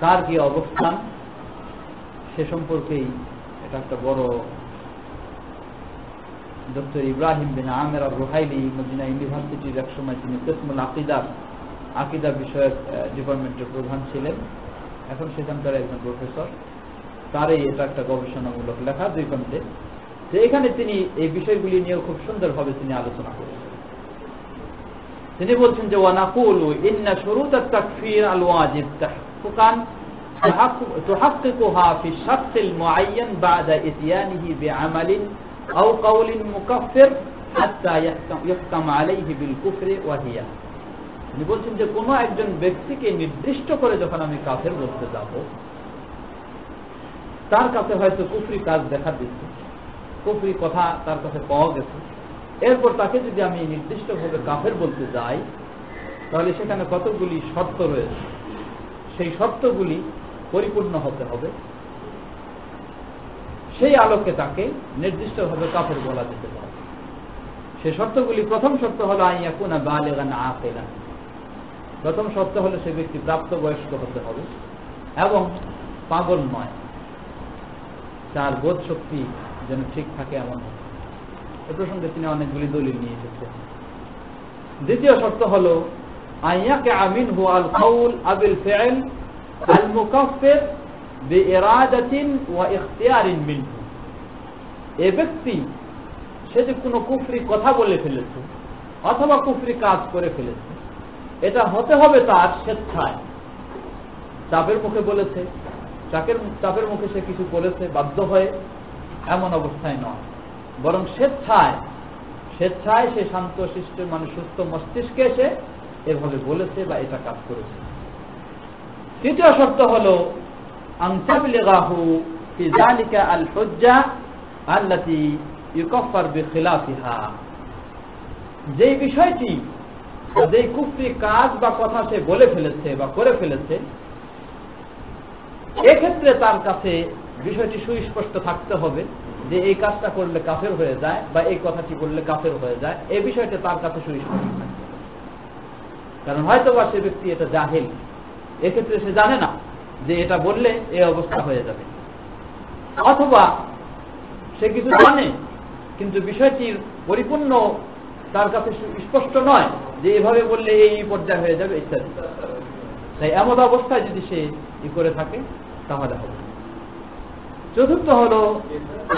কার কি অবস্থান সে সম্পর্কেই এটা একটা বড় ডক্টর ইব্রাহিম বিন আমের আর-রুহাইলি মদিনা ইউনিভার্সিটির একসময় তিনি কিসমুল আকিদা বিষয়ক ডিপার্টমেন্টের প্রধান ছিলেন, এখন সেখানকার একজন প্রফেসর। তারই এটা একটা গবেষণামূলক লেখা 2 খণ্ডে, যে এখানে তিনি এই বিষয়গুলি নিয়ে খুব সুন্দরভাবে তিনি আলোচনা করেছেন। তিনি বলছেন যে ওয়ানাকুলু ইন্না শুরুত আত-তাকফীর আল-ওয়াজিব তাহক্কুকান তুহাক্কিকুহা ফি শাখসিল মুআয়্যান বা'দা ইতিয়ানিহি বি'আমালিন আও কাওলিন মুকাফফির হাত্তা ইহকাম আলাইহি বিল কুফরি ওয়া হিয়া। তিনি বলছেন যে কোনো একজন ব্যক্তিকে নির্দিষ্ট করে যখন আমি কাফের বলতে যাব, তার কাছে হয়তো কুফরি কাজ দেখা দিচ্ছে, কুফরি কথা তার কাছে পাওয়া গেছে, এরপর তাকে যদি আমি নির্দিষ্টভাবে কাফের বলতে যাই তাহলে সেখানে কতগুলি শর্ত রয়েছে, সেই শর্তগুলি পরিপূর্ণ হতে হবে, সেই আলোকে তাকে নির্দিষ্টভাবে কাফের বলা যেতে পারে। সেই শর্তগুলি, প্রথম শর্ত হলো আইয়াকুনা বালিগান আকিলান। প্রথম শর্ত হলো সে ব্যক্তি প্রাপ্তবয়স্ক হতে হবে এবং পাগল নয়, তার বোধ শক্তি যেন ঠিক থাকে এমন। এ প্রসঙ্গে তিনি অনেকগুলি দলিল নিয়ে এসেছেন। দ্বিতীয় শর্ত হলো আইয়াকে আমিনহু আল কাউল আবিল ফি'ল আল মুকাফফির বিইরাদাতিন ওয়া ইখতিয়ারিন মিনহু। এই ব্যক্তি সে যে কোনো কুফরি কথা বলে ফেলেছে অথবা কুফরি কাজ করে ফেলেছে, এটা হতে হবে তার স্বেচ্ছায়। চাপের মুখে বলেছে, চাপের মুখে সে কিছু বলেছে বাধ্য হয়ে, এমন অবস্থায় নয়, বরং স্বেচ্ছায় সে শান্ত শিষ্ট মানে সুস্থ মস্তিষ্কে এসে এভাবে বলেছে বা এটা কাজ করেছে। তৃতীয় শর্ত হলো আনতাবলিগাহু ফি যালিকা আল হুজ্জা আল্লাতী ইউকাফফার বিখিলাফিহা। যেই বিষয়টি, যেই কুফরি কাজ বা কথা সে বলে ফেলেছে বা করে ফেলেছে, এক্ষেত্রে তার কাছে বিষয়টি সুস্পষ্ট থাকতে হবে যে এই কাজটা করলে কাফের হয়ে যায় বা এই কথাটি বললে কাফের হয়ে যায়। এই বিষয়টা তার কাছে সুস্পষ্ট থাকতে হবে, কারণ হয়তো বা সে ব্যক্তি এটা জাহেল, এক্ষেত্রে সে জানে না যে এটা বললে এই অবস্থা হয়ে যাবে, অথবা সে কিছু জানে কিন্তু বিষয়টির পরিপূর্ণ তার কাছে স্পষ্ট নয় যে এভাবে বললে এই পর্যায়ে হয়ে যাবে ইত্যাদি। তাই এমন অবস্থায় যদি সে করে থাকে তাহলে হবে। চতুর্থ হলো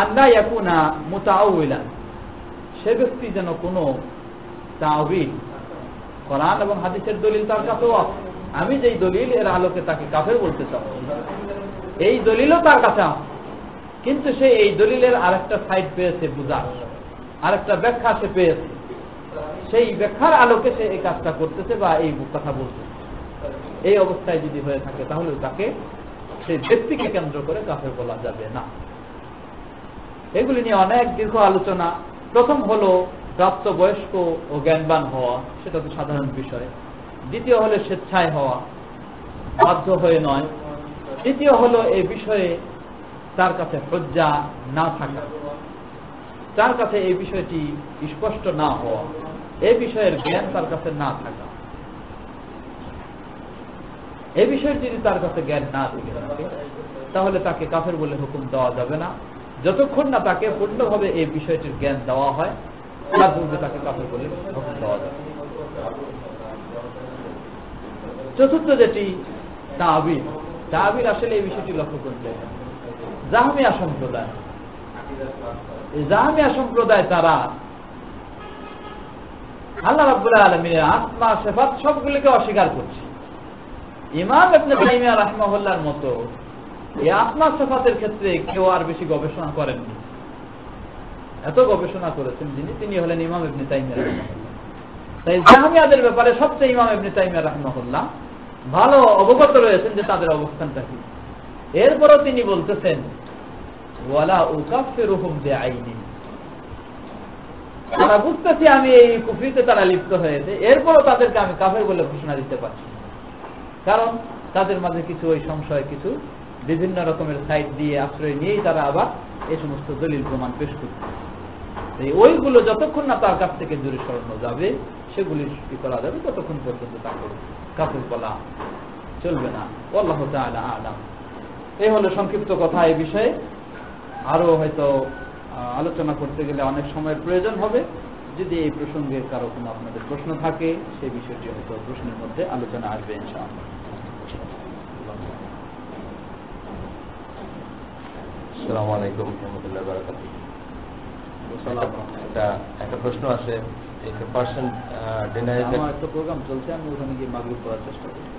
আল্লা ইয়াকুনা মুতাআউইলান। সে ব্যক্তি যেন কোনো তাওয়িল, কোরআন এবং হাদিসের দলিল তার কাছেও আছে, আমি যেই দলিল এর আলোকে তাকে কাফের বলতে চাচ্ছি এই দলিলও তার কাছে আছে, কিন্তু সে এই দলিলের আরেকটা সাইড পেয়েছে বুঝার, আরেকটা ব্যাখ্যা সে পেয়েছে, সেই ব্যাখ্যার আলোকে সে এই কাজটা করতেছে বা এই কথা বলতেছে। এই অবস্থায় যদি হয়ে থাকে তাহলে তাকে সেই ব্যক্তিকে কেন্দ্র করে কাফের বলা যাবে না। এগুলি নিয়ে অনেক দীর্ঘ আলোচনা। প্রথম হলো প্রাপ্তবয়স্ক ও জ্ঞানবান হওয়া, সেটা তো সাধারণ বিষয়। দ্বিতীয় হলো স্বেচ্ছায় হওয়া, বাধ্য হয়ে নয়। তৃতীয় হলো এই বিষয়ে তার কাছে হুজ্জা না থাকা, তার কাছে এই বিষয়টি স্পষ্ট না হওয়া, এই বিষয়ের জ্ঞান তার কাছে না থাকা। এই বিষয়ে যদি তার কাছে জ্ঞান না থেকে থাকে তাহলে তাকে কাফের বলে হুকুম দেওয়া যাবে না, যতক্ষণ না তাকে পূর্ণভাবে এই বিষয়টির জ্ঞান দেওয়া হয় তার পূর্বে তাকে কাফের বলে হুকুম দেওয়া যাবে। চতুর্থ যেটি তাবিল, আসলে এই বিষয়টি লক্ষ্য করতে হবে। জাহমিয়া সম্প্রদায় তারা আল্লাহ রাব্বুল আলামিনের আসমা সিফাত সবগুলোকে অস্বীকার করছে। ইমাম ইবনে তাইমিয়া রাহিমাহুল্লাহর মতো এই আসমা সিফাতের ক্ষেত্রে কেউ আর বেশি গবেষণা করেননি। এত গবেষণা করেছেন তিনি হলেন ইমাম ইবনে তাইমিয়া রাহিমাহুল্লাহ। তাই জাহমিয়াদের ব্যাপারে সবচেয়ে ইমাম ইবনে তাইমিয়া রাহিমাহুল্লাহ ভালো অবগত রয়েছেন যে তাদের অবস্থানটা কি। এরপরও তিনি বলতেছেন ওয়ালা উকাফিরুহুম বিআইনি, তারা বুঝতেছি আমি এই কুফরিতে তারা লিপ্ত হয়েছে, এরপরও তাদেরকে আমি কাফের বলে ঘোষণা দিতে পারছি, কারণ তাদের মাঝে কিছু ওই সংশয়, কিছু বিভিন্ন রকমের সাইড দিয়ে আশ্রয় নিয়েই তারা আবার এই সমস্ত দলিল প্রমাণ পেশ করছে। ওইগুলো যতক্ষণ না তার কাছ থেকে দূরে সরানো যাবে, সেগুলি কি করা যাবে, ততক্ষণ পর্যন্ত তাকে কাফের বলা চলবে না। আল্লাহু তাআলা আ'লাম। এই হলো সংক্ষিপ্ত কথা। এই বিষয়ে আরো হয়তো আলোচনা করতে গেলে অনেক সময়ের প্রয়োজন হবে। যদি এই প্রসঙ্গে কারো কোনো আপনাদের প্রশ্ন থাকে, সেই বিষয়টি হয়তো প্রশ্নের মধ্যে আলোচনা আসবে ইনশাআল্লাহ। আসসালামু আলাইকুম ওয়া রাহমাতুল্লাহি ওয়া বারাকাতুহু। একটা প্রশ্ন আছে, if a person denies that আমার একটা প্রোগ্রাম চলছে, আমি ওখানে গিয়ে মাগরিব পড়ার চেষ্টা করি।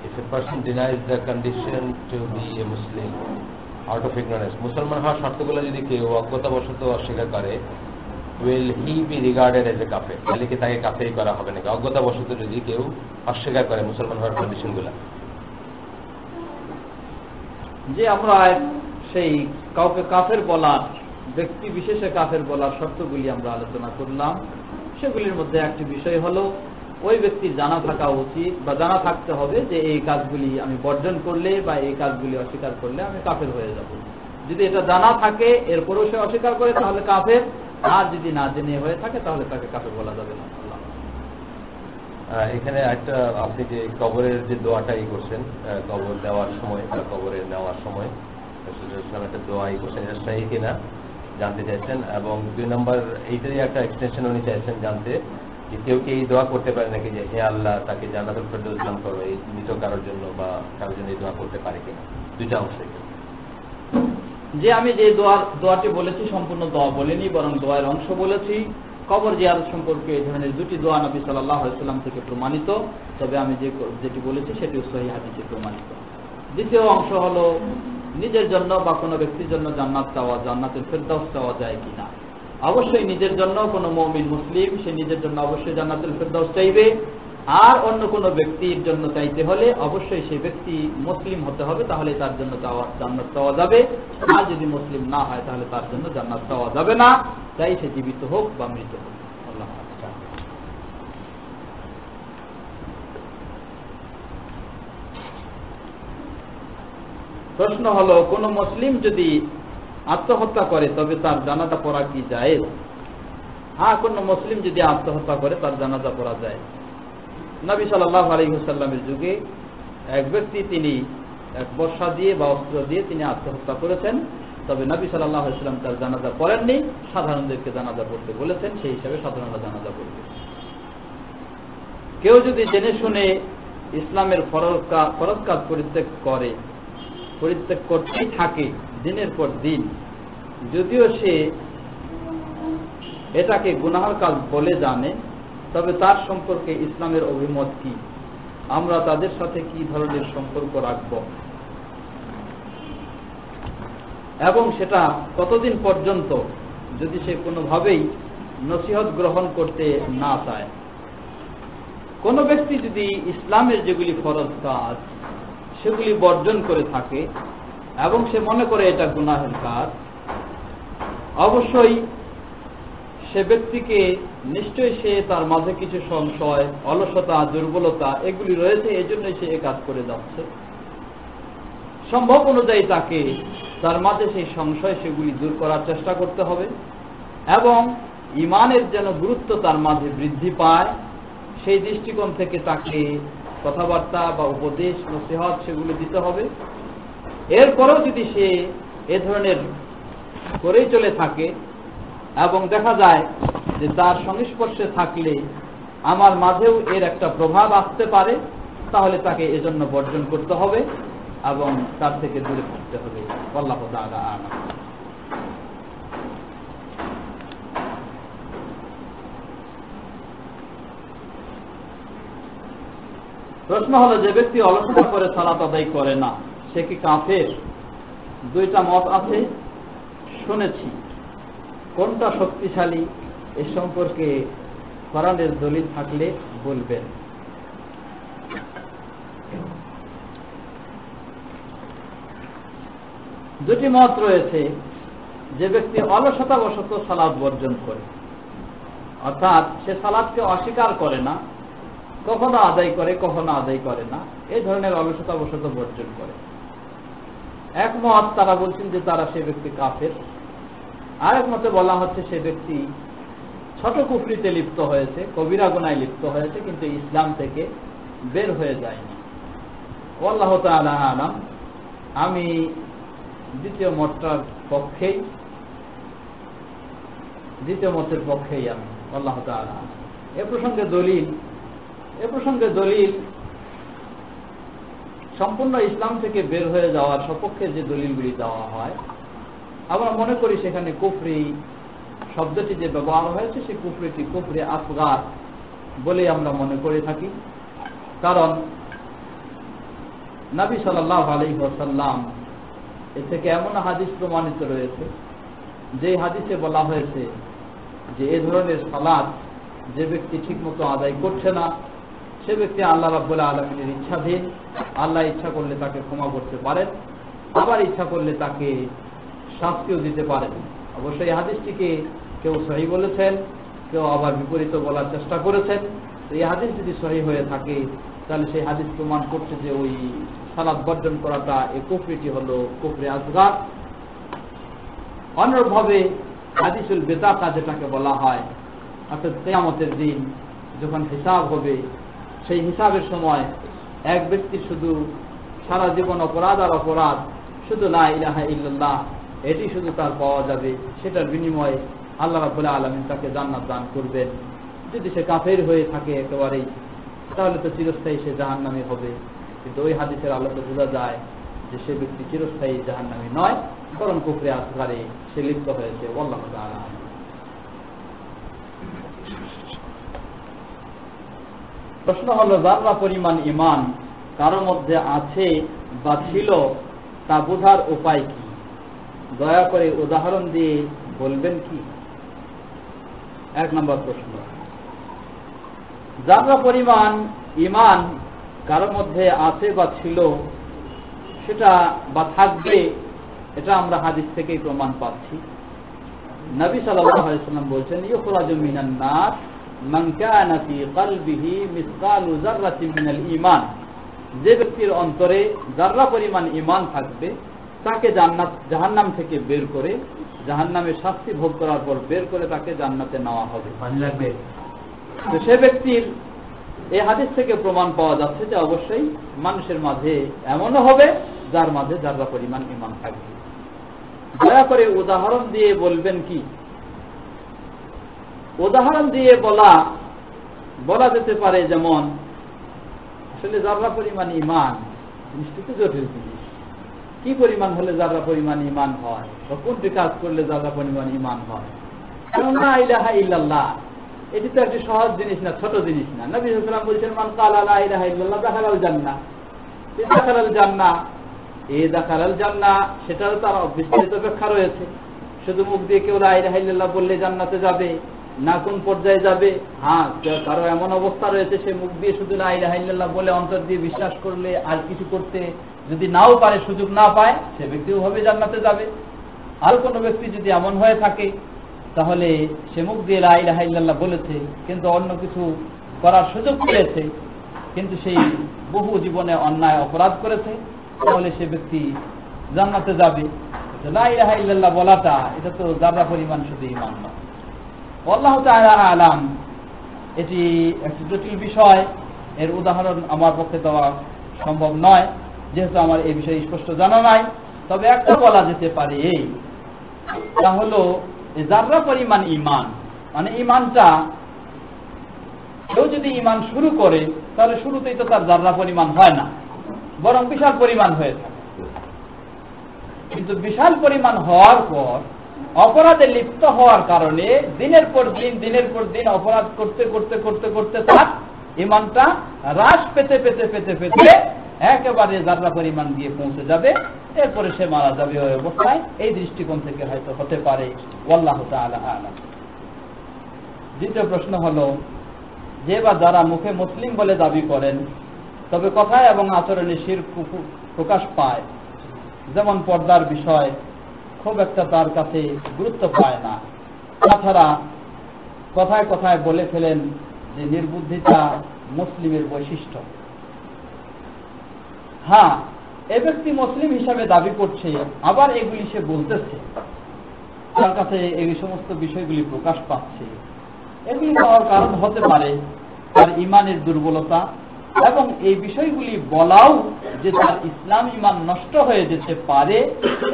if a person denies the condition to be a Muslim out of ignorance, মুসলমান হওয়ার শর্তগুলো যদি কেউ অজ্ঞতাবশত অস্বীকার করে, will he be regarded as a kafir? তাহলে কি তাকে কাফের করা হবে নাকি অজ্ঞতাবশত যদি কেউ অস্বীকার করে মুসলমান হওয়ার কন্ডিশনগুলো? যে আমরা সেই কাউকে কাফের বলার, ব্যক্তি বিশেষে কাফের বলার শর্তগুলি আমরা আলোচনা করলাম, সেগুলির মধ্যে একটি বিষয় হলো ওই ব্যক্তির জানা থাকা উচিত বা জানা থাকতে হবে যে এই কাজগুলি আমি বর্জন করলে বা এই কাজগুলি অস্বীকার করলে আমি কাফের হয়ে যাব। যদি এটা জানা থাকে এরপরেও সে অস্বীকার করে তাহলে কাফের, আর যদি না জেনে হয়ে থাকে তাহলে তাকে কাফের বলা যাবে না। এখানে একটা, আপনি যে কবরের যে দোয়াটাই করছেন, কবর দেওয়ার সময় বা কবরে নেওয়ার সময় ইসলাম একটা দোয়াই করছেন, এটা সহি কিনা জানতে চাইছেন। এবং 2 নম্বর, এইটারই একটা এক্সটেনশন উনি চাইছেন জানতে, যে কেউ কি এই দোয়া করতে পারে নাকি যে হে আল্লাহ তাকে জান্নাতুল ফেরদৌস দান করো, এই মৃত কারোর জন্য বা কারোর জন্য এই দোয়া করতে পারে কিনা? 2টা অংশ। যে আমি যে দোয়াটি বলেছি সম্পূর্ণ দোয়া বলিনি, বরং দোয়ার অংশ বলেছি। কবর জিয়ারত সম্পর্কে এই ধরনের 2টি দোয়া নবী সাল্লাল্লাহু আলাইহি ওয়াসাল্লাম থেকে প্রমাণিত, তবে আমি যেটি বলেছি সেটিও সহিহ হাদিসে প্রমাণিত। দ্বিতীয় অংশ হলো নিজের জন্য বা কোনো ব্যক্তির জন্য জান্নাত চাওয়া, জান্নাতুল ফেরদৌস চাওয়া যায় কিনা। অবশ্যই নিজের জন্য কোনো মুমিন মুসলিম সে নিজের জন্য অবশ্যই জান্নাতুল ফেরদৌস চাইবে, আর অন্য কোনো ব্যক্তির জন্য চাইতে হলে অবশ্যই সেই ব্যক্তি মুসলিম হতে হবে, তাহলে তার জন্য জান্নাত চাওয়া যাবে। আর যদি মুসলিম না হয় তাহলে তার জন্য জান্নাত চাওয়া যাবে না, চাই সে জীবিত হোক বা মৃত হোক। আল্লাহ প্রশ্ন হলো, কোন মুসলিম যদি আত্মহত্যা করে তবে তার জানাজা পড়া কি জায়েজ? হ্যাঁ, কোন মুসলিম যদি আত্মহত্যা করে তার জানাজা পড়া যায়। নবী সাল্লাল্লাহু আলাইহি ওয়াসাল্লামের যুগে এক ব্যক্তি, তিনি এক বর্শা দিয়ে বা অস্ত্র দিয়ে তিনি আত্মহত্যা করেছেন, তবে নবী সাল্লাল্লাহু আলাইহি ওয়াসাল্লাম তার জানাজা পড়েননি, সাধারণদেরকে জানাজা পড়তে বলেছেন, সেই হিসাবে সাধারণরা জানাজা পড়বে। কেউ যদি জেনে শুনে ইসলামের ফরজ কাজ পরিত্যাগ করতেই থাকে দিনের পর দিন, যদিও সে এটাকে গুনাহের কাজ বলে জানে, তবে তার সম্পর্কে ইসলামের অভিমত কি? আমরা তাদের সাথে কি ধরনের সম্পর্ক রাখব এবং সেটা কতদিন পর্যন্ত, যদি সে কোনোভাবেই নসিহত গ্রহণ করতে না চায়? কোন ব্যক্তি যদি ইসলামের যেগুলি ফরজ কাজ সেগুলি বর্জন করে থাকে এবং সে মনে করে এটা গুনাহের কাজ, অবশ্যই সে ব্যক্তিকে নিশ্চয়ই সে তার মাঝে কিছু সংশয়, অলসতা, দুর্বলতা এগুলি রয়েছে, এই জন্যই সে এ কাজ করে যাচ্ছে। সম্ভব অনুযায়ী তাকে তার মাঝে সেই সংশয় সেগুলি দূর করার চেষ্টা করতে হবে এবং ঈমানের যেন গুরুত্ব তার মাঝে বৃদ্ধি পায়, সেই দৃষ্টিকোণ থেকে তাকে কথাবার্তা বা উপদেশ, নসিহত সেগুলি দিতে হবে। এরপরেও যদি সে এ ধরনের করেই চলে থাকে এবং দেখা যায় যে তার সংস্পর্শে থাকলে আমার মাঝেও এর একটা প্রভাব আসতে পারে, তাহলে তাকে এজন্য বর্জন করতে হবে এবং তার থেকে দূরে থাকতে হবে। আল্লাহু তাআলা আ'লাম। প্রশ্ন হলো, যে ব্যক্তি অলসতা করে সালাত আদায় করে না সে কি কাফের? দুইটা মত আছে শুনেছি, কোনটা শক্তিশালী এ সম্পর্কে কোরআনের দলিল থাকলে বলবেন। দুটি মত রয়েছে। যে ব্যক্তি অলসতাবশত সালাত বর্জন করে, অর্থাৎ সে সালাতকে অস্বীকার করে না, কখনো আদায় করে কখনো আদায় করে না, এই ধরনের অলসতাবশত বর্জন করে, এক মত তারা বলছেন যে তারা সে ব্যক্তি কাফের। আরেক মতে বলা হচ্ছে সে ব্যক্তি ছোট কুফরিতে লিপ্ত হয়েছে, কবিরা গুনায় লিপ্ত হয়েছে, কিন্তু ইসলাম থেকে বের হয়ে যায়নি। আল্লাহু তাআলা আলাম। আমি দ্বিতীয় মতের পক্ষেই আমি, আল্লাহু তাআলা। এ প্রসঙ্গে দলিল সম্পূর্ণ ইসলাম থেকে বের হয়ে যাওয়ার সপক্ষে যে দলিলগুলি দেওয়া হয়, আমরা মনে করি সেখানে কুফরি শব্দটি যে ব্যবহার হয়েছে সে কুফরিটি কুফরি আসগার বলে আমরা মনে করে থাকি। কারণ নবী সাল্লাল্লাহু আলাইহি ওয়াসাল্লাম এ থেকে এমন হাদিস প্রমাণিত রয়েছে যে হাদিসে বলা হয়েছে যে এ ধরনের সালাত যে ব্যক্তি ঠিকমতো আদায় করছে না সে ব্যক্তি আল্লাহ রাব্বুল আলামিনের ইচ্ছাধীন। আল্লাহ ইচ্ছা করলে তাকে ক্ষমা করতে পারেন, আবার ইচ্ছা করলে তাকে শাস্তিও দিতে পারেন। অবশ্যই এই হাদিসটিকে কেউ সহিহ বলেছেন, কেউ আবার বিপরীত বলার চেষ্টা করেছেন। তো এই হাদিস যদি সহিহ হয়ে থাকে তাহলে সেই হাদিস প্রমাণ করছে যে ওই সালাত বর্জন করাটা এই কুফরিটি হলো কুফরি আসগার। অন্যভাবে হাদিসুল বেতাকা যেটাকে বলা হয়, অর্থাৎ কিয়ামতের দিন যখন হিসাব হবে, সেই হিসাবের সময় এক ব্যক্তি শুধু সারা জীবন অপরাধ আর অপরাধ, শুধু লা ইলাহা ইল্লাল্লাহ এটি শুধু তার পাওয়া যাবে, সেটার বিনিময়ে আল্লাহ রাব্বুল আলামিন তাকে জান্নাত দান করবেন। যদি সে কাফের হয়ে থাকে একেবারেই, তাহলে তো চিরস্থায়ী সে জাহান্নামী হবে। কিন্তু ওই হাদিসের আলোকে বোঝা যায় যে সে ব্যক্তি চিরস্থায়ী জাহান্নামী নয়, বরং কুফরি আসগারে সে লিপ্ত হয়েছে। আল্লাহু তাআলা। প্রশ্ন হলো, যারা পরিমাণ ঈমান কারো মধ্যে আছে বা ছিল তা বোঝার উপায় কি? দয়া করে উদাহরণ দিয়ে বলবেন কি? এক নম্বর প্রশ্ন, যারা পরিমাণ ঈমান কারো মধ্যে আছে বা ছিল সেটা বা থাকবে, এটা আমরা হাদিস থেকেই প্রমাণ পাচ্ছি। নবী সাল্লাল্লাহু আলাইহি ওয়াসাল্লাম বলেছেন, ইউখরাজু মিনান নাস মান কানা ফি কলবিহি মিসকালু যাররাতিন মিনাল ঈমান। যে ব্যক্তির অন্তরে যাররা পরিমাণ ঈমান থাকবে তাকে জাহান্নাম থেকে বের করে, জাহান্নামের শাস্তি ভোগ করার পর বের করে তাকে জান্নাতে নেওয়া হবে। তো সে ব্যক্তির এই হাদিস থেকে প্রমাণ পাওয়া যাচ্ছে যে অবশ্যই মানুষের মাঝে এমনও হবে যার মাঝে যাররা পরিমাণ ঈমান থাকবে। দয়া করে উদাহরণ দিয়ে বলবেন কি? উদাহরণ দিয়ে বলা যেতে পারে, যেমন আসলে যাররা পরিমাণ ঈমান জিনিসটি তো জটিল জিনিস। কি পরিমাণ হলে যাররা পরিমাণ ঈমান হয়, বা কোনটি কাজ করলে যাররা পরিমাণ ঈমান হয়? লা ইলাহা ইল্লাল্লাহ এটি তো একটি সহজ জিনিস না, ছোট জিনিস না। নবী সাল্লাল্লাহু আলাইহি ওয়াসাল্লাম বলেছেন, মান ক্বালা লা ইলাহা ইল্লাল্লাহ দাখালাল জান্নাহ। দাখালাল জান্নাহ, এই দাখালাল জান্নাহ সেটারও তার বিস্তারিত ব্যাখ্যা রয়েছে। শুধু মুখ দিয়ে কেউ লা ইলাহা ইল্লাল্লাহ বললে জান্নাতে যাবে না, কোন পর্যায়ে যাবে? হ্যাঁ, কারো এমন অবস্থা রয়েছে সে মুখ দিয়ে শুধু লা ইলাহা ইল্লাল্লাহ বলে অন্তর দিয়ে বিশ্বাস করলে আর কিছু করতে যদি নাও পারে, সুযোগ না পায়, সে ব্যক্তিও ভাবে জান্নাতে যাবে। আর কোনো ব্যক্তি যদি এমন হয়ে থাকে তাহলে সে মুখ দিয়ে লা ইলাহা ইল্লাল্লাহ বলেছে কিন্তু অন্য কিছু করার সুযোগ পেয়েছে, কিন্তু সেই বহু জীবনে অন্যায় অপরাধ করেছে, তাহলে সে ব্যক্তি জান্নাতে যাবে। লা ইলাহা ইল্লাল্লাহ বলাটা এটা তো যারা পরিমাণ শুধু ঈমান নয়। আল্লাহু তাআলা আলাম। এটি একটি জটিল বিষয়, এর উদাহরণ আমার পক্ষে দেওয়া সম্ভব নয়, যেহেতু আমার এই বিষয়ে স্পষ্ট জানা নাই। তবে একটা বলা যেতে পারে, তা হলো যাররা পরিমাণ ঈমান, মানে ঈমানটা কেউ যদি ঈমান শুরু করে তাহলে শুরুতেই তো তার যাররা পরিমাণ হয় না, বরং বিশাল পরিমাণ হয়ে থাকে। কিন্তু বিশাল পরিমাণ হওয়ার পর অপরাধে লিপ্ত হওয়ার কারণে দিনের পর দিন অপরাধ করতে করতে করতে করতে তার ইমানটা হ্রাস পেতে পেতে পেতে পেতে একেবারে যাত্রা পরিমাণ গিয়ে পৌঁছে যাবে, এরপরে সে মারা যাবে ওই অবস্থায়। এই দৃষ্টিকোণ থেকে হয়তো হতে পারে, আল্লাহু তাআলা আ'লাম। দ্বিতীয় প্রশ্ন হলো, যে বা যারা মুখে মুসলিম বলে দাবি করেন তবে কথায় এবং আচরণে শিরক প্রকাশ পায়, যেমন পর্দার বিষয় খুব একটা তার কাছে গুরুত্ব পায় না, তাছাড়া কথায় কথায় বলে ফেলেন যে নির্বুদ্ধিতা মুসলিমের বৈশিষ্ট্য। হ্যাঁ, এ ব্যক্তি মুসলিম হিসাবে দাবি করছে, আবার এগুলি সে বলতেছে, তার কাছে এই সমস্ত বিষয়গুলি প্রকাশ পাচ্ছে। এগুলি হওয়ার কারণ হতে পারে তার ইমানের দুর্বলতা, এবং এই বিষয়গুলি বলাও যে তার ইসলাম ইমান নষ্ট হয়ে যেতে পারে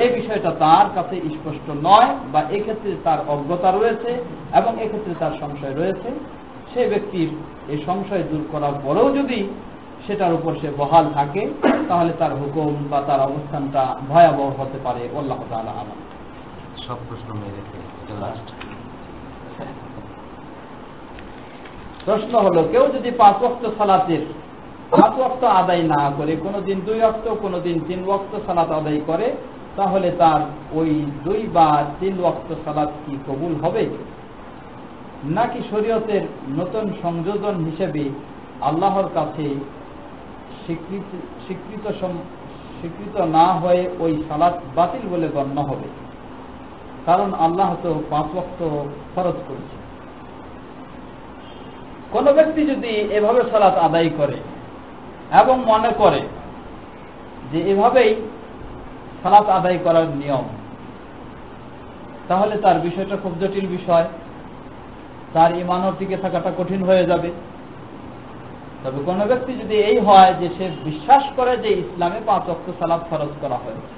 এই বিষয়টা তার কাছে স্পষ্ট নয়, বা এক্ষেত্রে তার অজ্ঞতা রয়েছে এবং এক্ষেত্রে তার সংশয় রয়েছে। সে ব্যক্তির এই সংশয় দূর করার পরেও যদি সেটার উপর সে বহাল থাকে, তাহলে তার হুকুম বা তার অবস্থানটা ভয়াবহ হতে পারে। আল্লাহু তাআলা আ'লাম। সব প্রশ্ন মেরে এটা লাস্ট প্রশ্ন হলো, কেউ যদি 5 ওয়াক্ত সালাতের 5 ওয়াক্ত আদায় না করে কোনোদিন 2 ওয়াক্ত কোনোদিন 3 ওয়াক্ত সালাত আদায় করে, তাহলে তার ওই 2 বা 3 ওয়াক্ত সালাত কি কবুল হবে, নাকি শরীয়তের নতুন সংযোজন হিসেবে আল্লাহর কাছে স্বীকৃত না হয়ে ওই সালাত বাতিল বলে গণ্য হবে? কারণ আল্লাহ তো 5 ওয়াক্ত ফরজ করেছে। কোন ব্যক্তি যদি এভাবে সালাত আদায় করে এবং মনে করে যে এভাবেই সালাত আদায় করার নিয়ম, তাহলে তার বিষয়টা খুব জটিল বিষয়, তার ঈমানও টিকে থাকাটা কঠিন হয়ে যাবে। তবে কোন ব্যক্তি যদি এই হয় যে সে বিশ্বাস করে যে ইসলামে 5 ওয়াক্ত সালাত ফরজ করা হয়েছে,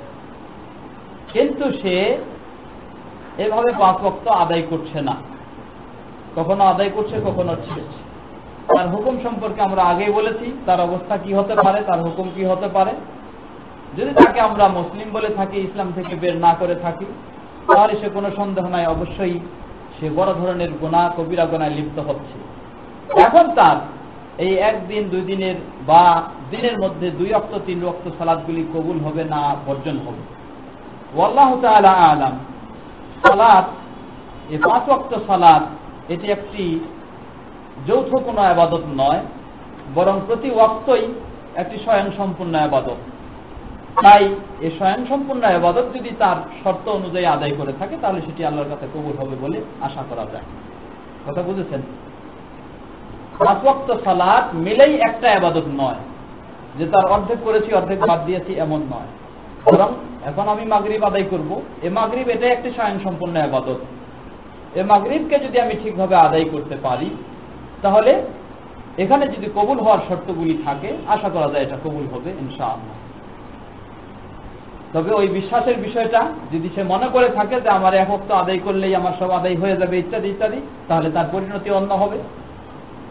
কিন্তু সে এভাবে 5 ওয়াক্ত আদায় করছে না, কখনো আদায় করছে কখনো ছেড়েছে, তার হুকুম সম্পর্কে আমরা আগেই বলেছি তার অবস্থা কি হতে পারে, তার হুকুম কি হতে পারে। যদি তাকে আমরা মুসলিম বলে থাকি, ইসলাম থেকে বের না করে থাকি, তাহলে সে কোনো সন্দেহ নাই অবশ্যই সে বড় ধরনের গুনাহ, কবিরা গুনাহে লিপ্ত হচ্ছে। এখন তার এই 1 দিন 2 দিনের বা দিনের মধ্যে 2 ওয়াক্ত 3 ওয়াক্ত সালাতগুলি কবুল হবে না বর্জন হবে। আল্লাহু তাআলা আ'লাম। সালাত, এই 5 ওয়াক্ত সালাত, এটি একটি যৌথ কোনো ইবাদত নয়, বরং প্রতি ওয়াক্তই একটি স্বয়ংসম্পূর্ণ ইবাদত। তাই এই স্বয়ংসম্পূর্ণ ইবাদত যদি তার শর্ত অনুযায়ী আদায় করে থাকে, তাহলে সেটি আল্লাহর কাছে কবুল হবে বলে আশা করা যায়। কথা বুঝেছেন? 5 ওয়াক্ত সালাত মিলেই একটা ইবাদত নয়, যে তার অর্ধেক করেছি অর্ধেক বাদ দিয়েছি এমন নয়, বরং এখন আমি মাগরিব আদায় করব, এই মাগরিব এটাই একটি স্বয়ংসম্পূর্ণ ইবাদত। এই মাগরিবকে যদি আমি ঠিকভাবে আদায় করতে পারি, তাহলে এখানে যদি কবুল হওয়ার শর্তগুলি থাকে, আশা করা যায় এটা কবুল হবে ইনশাআল্লাহ। তবে ওই বিশ্বাসের বিষয়টা যদি সে মনে করে থাকে যে আমার 1 ওয়াক্ত আদায় করলেই আমার সব আদায় হয়ে যাবে ইত্যাদি ইত্যাদি, তাহলে তার পরিণতি অন্য হবে।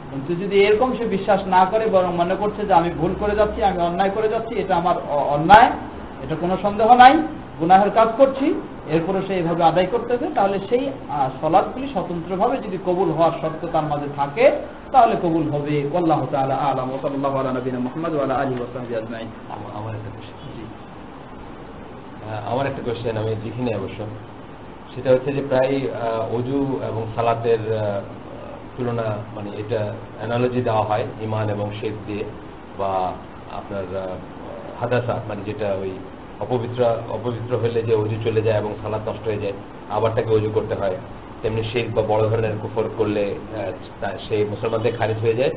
কিন্তু যদি এরকম সে বিশ্বাস না করে, বরং মনে করছে যে আমি ভুল করে যাচ্ছি, আমি অন্যায় করে যাচ্ছি, এটা আমার অন্যায়, এটা কোনো সন্দেহ নাই, গুনাহের কাজ করছি, এরপরে সে এইভাবে আদায় করতেছে, তাহলে সেই সালাতগুলি স্বতন্ত্রভাবে যদি কবুল হওয়ার শর্ত তার মাঝে থাকে, তাহলে কবুল হবে। আল্লাহু তাআলা আ'লাম। ওয়া সাল্লাল্লাহু আলা নবিনা মুহাম্মদ ওয়া আলা আলিহি ওয়া সাহবিহি আজমাইন। আমার একটা কোশ্চেন আমি লিখি নাই অবশ্য, সেটা হচ্ছে যে প্রায় ওযু এবং সালাতের তুলনা, মানে এটা অ্যানালজি দেওয়া হয় ঈমান এবং শিরক দিয়ে, বা আপনার হাদাসা, মানে যেটা ওই অপবিত্র হলে যে ওযু চলে যায় এবং সালাত নষ্ট হয়ে যায়, আবার তাকে ওযু করতে হয়, তেমনি শিরক বা বড় ধরনের কুফর করলে সেই মুসলমানদের খারিজ হয়ে যায়।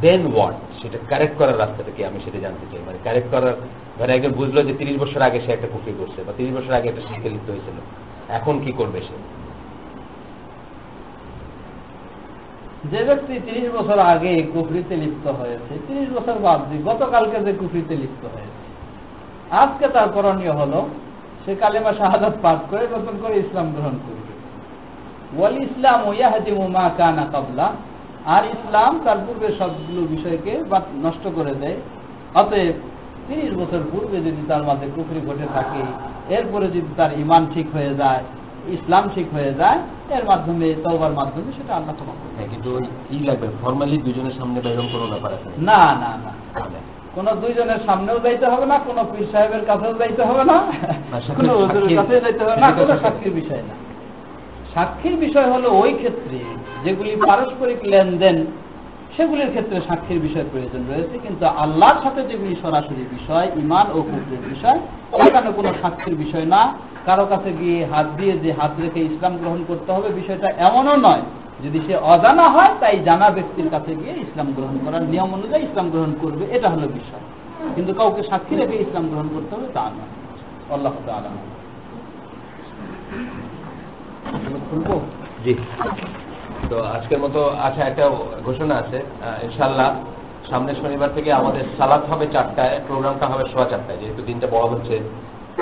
দেন হোয়াট, সেটা কারেক্ট করার রাস্তাটা কি, আমি সেটা জানতে চাই। মানে কারেক্ট করার, ধরে একজন বুঝলো যে 30 বছর আগে সে একটা কুফরি করছে, বা 30 বছর আগে একটা শিরকে লিপ্ত হয়েছিল, এখন কি করবে সে? যে ব্যক্তি 30 বছর আগে কুফরিতে লিপ্ত হয়েছে, 30 বছর বাদ দিয়ে গতকালকে যে কুফরিতে লিপ্ত হয়েছে, আজকে তার করণীয় হলো সে কালেমা শাহাদাত পাঠ করে নতুন করে ইসলাম গ্রহণ করবে। ওয়াল ইসলামু ইয়াহদিমু মা কানা ক্বাবলা, আর ইসলাম তার পূর্বে সবগুলো বিষয়কে নষ্ট করে দেয়। অতএব 30 বছর পূর্বে যদি তার মাঝে কুফরি ঘটে থাকে, এরপরে যদি তার ঈমান ঠিক হয়ে যায়, ইসলাম ঠিক হয়ে যায়, এর মাধ্যমে তওবার মাধ্যমে সেটা আল্লাহ ক্ষমা করবেন। হ্যাঁ, কিন্তু ওই ই লাগবে ফর্মালি দুজনের সামনে বা এরকম কোনো ব্যাপার আছে? না না না, কোন দুইজনের সামনেও যাইতে হবে না, কোন পীর সাহেবের কাছেও যাইতে হবে না, কোন হুজুরের কাছেও যাইতে হবে না, কোনো সাক্ষীর বিষয় না। সাক্ষীর বিষয় হলো ওই ক্ষেত্রে যেগুলি পারস্পরিক লেনদেন সেগুলির ক্ষেত্রে সাক্ষীর বিষয় প্রয়োজন রয়েছে, কিন্তু আল্লাহর সাথে যেগুলি সরাসরি বিষয়, ঈমান ও কুফরের বিষয়, সেখানে কোনো সাক্ষীর বিষয় না। কারো কাছে গিয়ে হাত দিয়ে যে হাত রেখে ইসলাম গ্রহণ করতে হবে বিষয়টা এমনও নয়। যদি সে অজানা হয় তাই জানা ব্যক্তির কাছে গিয়ে ইসলাম গ্রহণ করার নিয়ম অনুযায়ী ইসলাম গ্রহণ করবে, এটা হলো বিষয়। কিন্তু কাউকে সাক্ষী রেখে ইসলাম গ্রহণ করতে হবে তা নয়। আল্লাহু তাআলা। খুলবো? জি। তো আজকের মতো আচ্ছা একটা ঘোষণা আছে, ইনশাআল্লাহ সামনের শনিবার থেকে আমাদের সালাত হবে 4টায়, প্রোগ্রামটা হবে 4:15, যেহেতু দিনটা বড় হচ্ছে